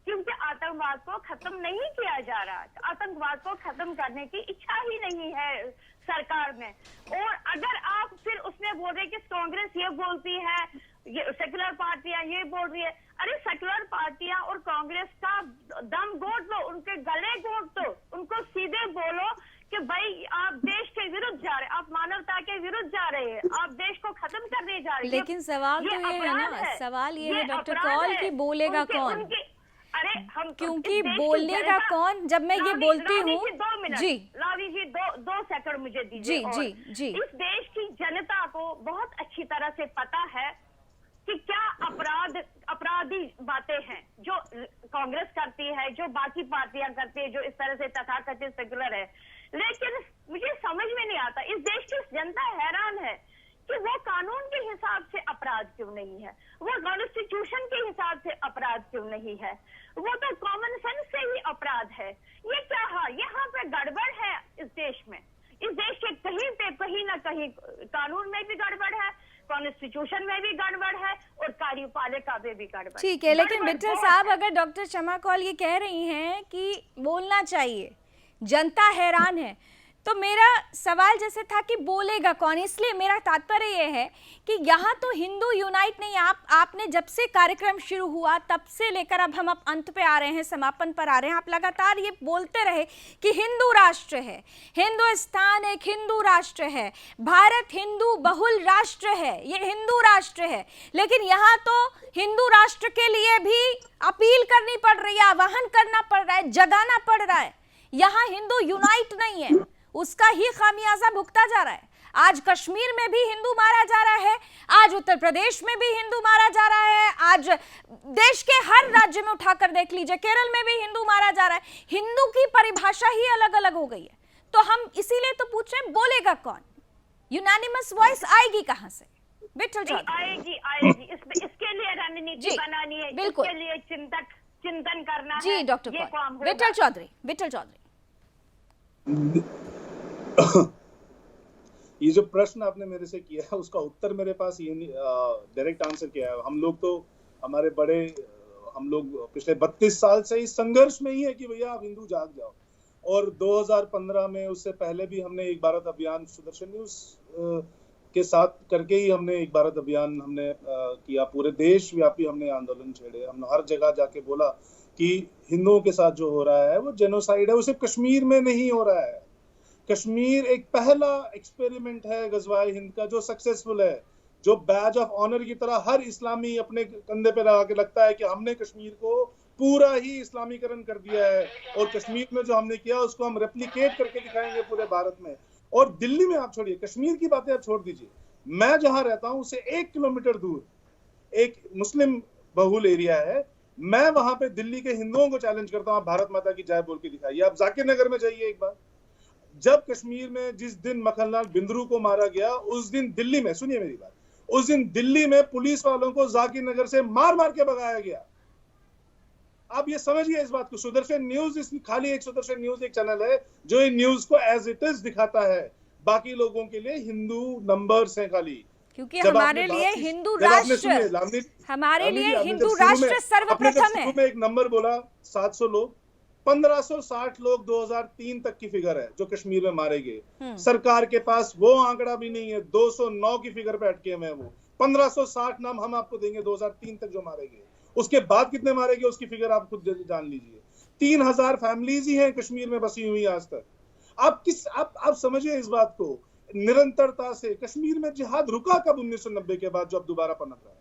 क्योंकि आतंकवाद को खत्म नहीं किया जा रहा, आतंकवाद को खत्म करने की इच्छा ही नहीं है सरकार में। और अगर आप फिर उसमें बोल रहे कि कांग्रेस ये बोलती है, ये सेक्युलर पार्टियां ये बोल रही है, अरे सेक्युलर पार्टियां और कांग्रेस का दम घोट लो, उनके गले घोट दो, उनको सीधे बोलो कि भाई आप देश के विरुद्ध जा रहे हैं, आप मानवता के विरुद्ध जा रहे हैं, आप देश को खत्म करने जा रहे हैं। लेकिन सवाल तो ये है ना, सवाल ये है डॉक्टर कौल कि बोलेगा कौन? अरे हम क्योंकि बोलेगा कौन जब मैं ये बोलती हूँ। जी लावी जी 2 सेकंड मुझे दीजिए। जी। इस देश की जनता को बहुत अच्छी तरह से पता है कि क्या अपराधी बातें हैं जो कांग्रेस करती है, जो बाकी पार्टियां करती है, जो इस तरह से तथाकथित सेक्युलर है। लेकिन मुझे समझ में नहीं आता, इस देश की जनता हैरान है कि वो कानून के हिसाब से अपराध क्यों नहीं है, वो कॉन्स्टिट्यूशन के हिसाब से अपराध क्यों नहीं है, वो तो कॉमन सेंस से ही अपराध है। ये क्या है? यहाँ पे गड़बड़ है इस देश में, इस देश के कहीं ना कहीं कानून में भी गड़बड़ है, कॉन्स्टिट्यूशन में भी गड़बड़ है और कार्यपालिका में भी गड़बड़। ठीक है, लेकिन बिट्टल साहब अगर डॉक्टर शमा कौल ये कह रही हैं कि बोलना चाहिए, जनता हैरान है, तो मेरा सवाल जैसे था कि बोलेगा कौन, इसलिए मेरा तात्पर्य ये है कि यहाँ तो हिंदू यूनाइट नहीं। आपने जब से कार्यक्रम शुरू हुआ तब से लेकर अब हम अंत पे आ रहे हैं, समापन पर आ रहे हैं, आप लगातार ये बोलते रहे कि हिंदू राष्ट्र है, हिंदुस्तान एक हिंदू राष्ट्र है, भारत हिंदू बहुल राष्ट्र है, ये हिंदू राष्ट्र है। लेकिन यहाँ तो हिंदू राष्ट्र के लिए भी अपील करनी पड़ रही है, आह्वान करना पड़ रहा है, जगाना पड़ रहा है। यहाँ हिंदू यूनाइट नहीं है, उसका ही खामियाजा भुगता जा रहा है। आज कश्मीर में भी हिंदू मारा जा रहा है, आज उत्तर प्रदेश में भी हिंदू मारा जा रहा है, आज देश के हर राज्य में उठाकर देख लीजिए, केरल में भी हिंदू मारा जा रहा है। हिंदू की परिभाषा ही अलग अलग हो गई है। तो हम इसीलिए तो पूछ रहे हैं बोलेगा कौन, यूनानिमस वॉइस आएगी कहां से? बिट्टल चौधरी आएगी। इसके लिए रणनीति बनानी है, बिल्कुल, इसके लिए चिंतन करना है। जी डॉक्टर बिट्टल चौधरी ये जो प्रश्न आपने मेरे से किया है उसका उत्तर मेरे पास ये डायरेक्ट आंसर किया है। हम लोग पिछले 32 साल से इस संघर्ष में ही है कि भैया आप हिंदू जाग जाओ। और 2015 में, उससे पहले भी हमने एक भारत अभियान सुदर्शन न्यूज के साथ करके ही हमने एक भारत अभियान हमने किया। पूरे देश व्यापी हमने आंदोलन छेड़े। हमने हर जगह जाके बोला कि हिंदुओं के साथ जो हो रहा है वो जेनोसाइड है। वो सिर्फ कश्मीर में नहीं हो रहा है। कश्मीर एक पहला एक्सपेरिमेंट है गजवाए हिंद का जो सक्सेसफुल है, जो बैज ऑफ ऑनर की तरह हर इस्लामी अपने कंधे पे लगा के लगता है कि हमने कश्मीर को पूरा ही इस्लामीकरण कर दिया है और कश्मीर में जो हमने किया उसको हम रेप्लिकेट करके दिखाएंगे पूरे भारत में। और दिल्ली में आप छोड़िए, कश्मीर की बातें आप छोड़ दीजिए, मैं जहां रहता हूं उससे 1 किलोमीटर दूर एक मुस्लिम बहुल एरिया है। मैं वहां पे दिल्ली के हिंदुओं को चैलेंज करता हूं, आप भारत माता की जय बोल के दिखाइए। आप जाकिर नगर में जाइए एक बार, जब कश्मीर में जिस दिन मक्खनलाल बिंद्रू को मारा गया उस दिन दिल्ली में, सुनिए मेरी बात, उस दिन दिल्ली में पुलिस वालों को जाकिर नगर से मार मार के भगाया गया। आप ये समझिए इस बात को। सुदर्शन न्यूज, इसमें खाली एक सुदर्शन न्यूज एक चैनल है जो इन न्यूज को एज इट इज दिखाता है। बाकी लोगों के लिए हिंदू नंबर्स हैं खाली, क्योंकि हमारे लिए हिंदू राष्ट्र, हमारे लिए हिंदू राष्ट्र सर्वप्रथम है। में एक नंबर बोला 700 लोग, 1560 लोग 2003 तक की फिगर है जो कश्मीर में मारे गए। सरकार के पास वो आंकड़ा भी नहीं है, 209 की फिगर पे अटके हुए हैं वो। 1560 नाम हम आपको देंगे 2003 तक जो मारे गए। उसके बाद कितने मारे गए उसकी फिगर आप खुद जान लीजिए। 3000 फैमिलीज ही हैं कश्मीर में बसी हुई आज तक। आप समझिए इस बात को। निरंतरता से कश्मीर में जिहाद रुका कब? 1990 के बाद, जो अब दोबारा पनप रहा है।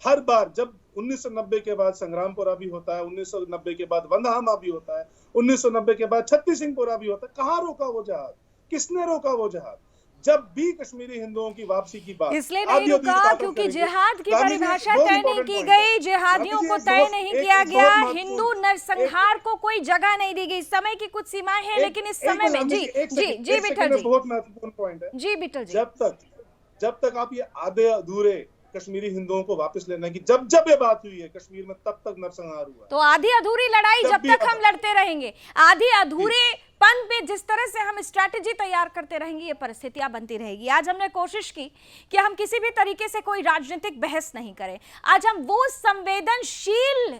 हर बार जब 1990 के बाद संग्रामपुरा भी होता है, 1990 के बाद वंदहामा भी होता है, 1990 के बाद छत्ती सिंहपुरा भी होता है, कहां रोका वो जहाद? किसने रोका वो जहाद? जब भी कश्मीरी हिंदुओं की वापसी की बात इसलिए नहीं रुका क्योंकि जिहाद की परिभाषा तय नहीं की गई, जिहादियों को तय नहीं किया गया, हिंदू नरसंहार को कोई जगह नहीं दी गई। समय की कुछ सीमाएं हैं, लेकिन इस समय में जी विठल जी, बहुत महत्वपूर्ण पॉइंट है जी विठल जी, जब तक आप ये आधे अधूरे कश्मीरी हिंदुओं को वापस लेना की जब ये बात हुई है कश्मीर में, तब तक नरसंहार हुआ। तो आधी अधूरी लड़ाई जब तक हम लड़ते रहेंगे, आधी अधूरे पन पे जिस तरह से हम स्ट्रैटेजी तैयार करते रहेंगे, ये परिस्थितियां बनती रहेगी। आज हमने कोशिश की कि हम किसी भी तरीके से कोई राजनीतिक बहस नहीं करें। आज हम वो संवेदनशील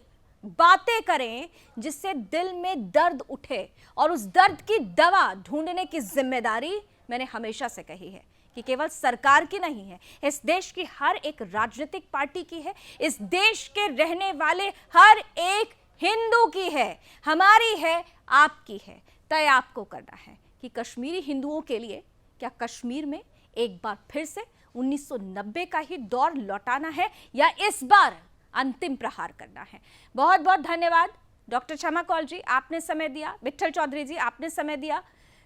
बातें करें जिससे दिल में दर्द उठे, और उस दर्द की दवा ढूंढने की जिम्मेदारी मैंने हमेशा से कही है कि केवल सरकार की नहीं है, इस देश की हर एक राजनीतिक पार्टी की है, इस देश के रहने वाले हर एक हिंदू की है, हमारी है, आपकी है। तय आपको करना है कि कश्मीरी हिंदुओं के लिए क्या कश्मीर में एक बार फिर से 1990 का ही दौर लौटाना है या इस बार अंतिम प्रहार करना है। बहुत बहुत धन्यवाद डॉक्टर क्षमा कौल जी, आपने समय दिया। विठल चौधरी जी, आपने समय दिया।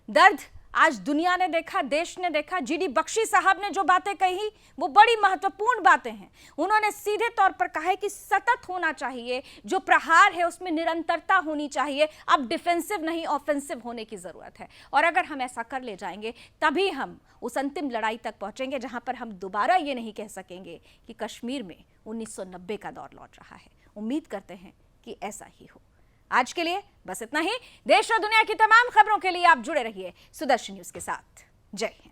दर्द आज दुनिया ने देखा, देश ने देखा। जीडी बख्शी साहब ने जो बातें कही वो बड़ी महत्वपूर्ण बातें हैं। उन्होंने सीधे तौर पर कहा है कि सतत होना चाहिए, जो प्रहार है उसमें निरंतरता होनी चाहिए, अब डिफेंसिव नहीं ऑफेंसिव होने की जरूरत है। और अगर हम ऐसा कर ले जाएंगे तभी हम उस अंतिम लड़ाई तक पहुंचेंगे जहां पर हम दोबारा ये नहीं कह सकेंगे कि कश्मीर में 1990 का दौर लौट रहा है। उम्मीद करते हैं कि ऐसा ही हो। आज के लिए बस इतना ही। देश और दुनिया की तमाम खबरों के लिए आप जुड़े रहिए सुदर्शन न्यूज के साथ। जय हिंद।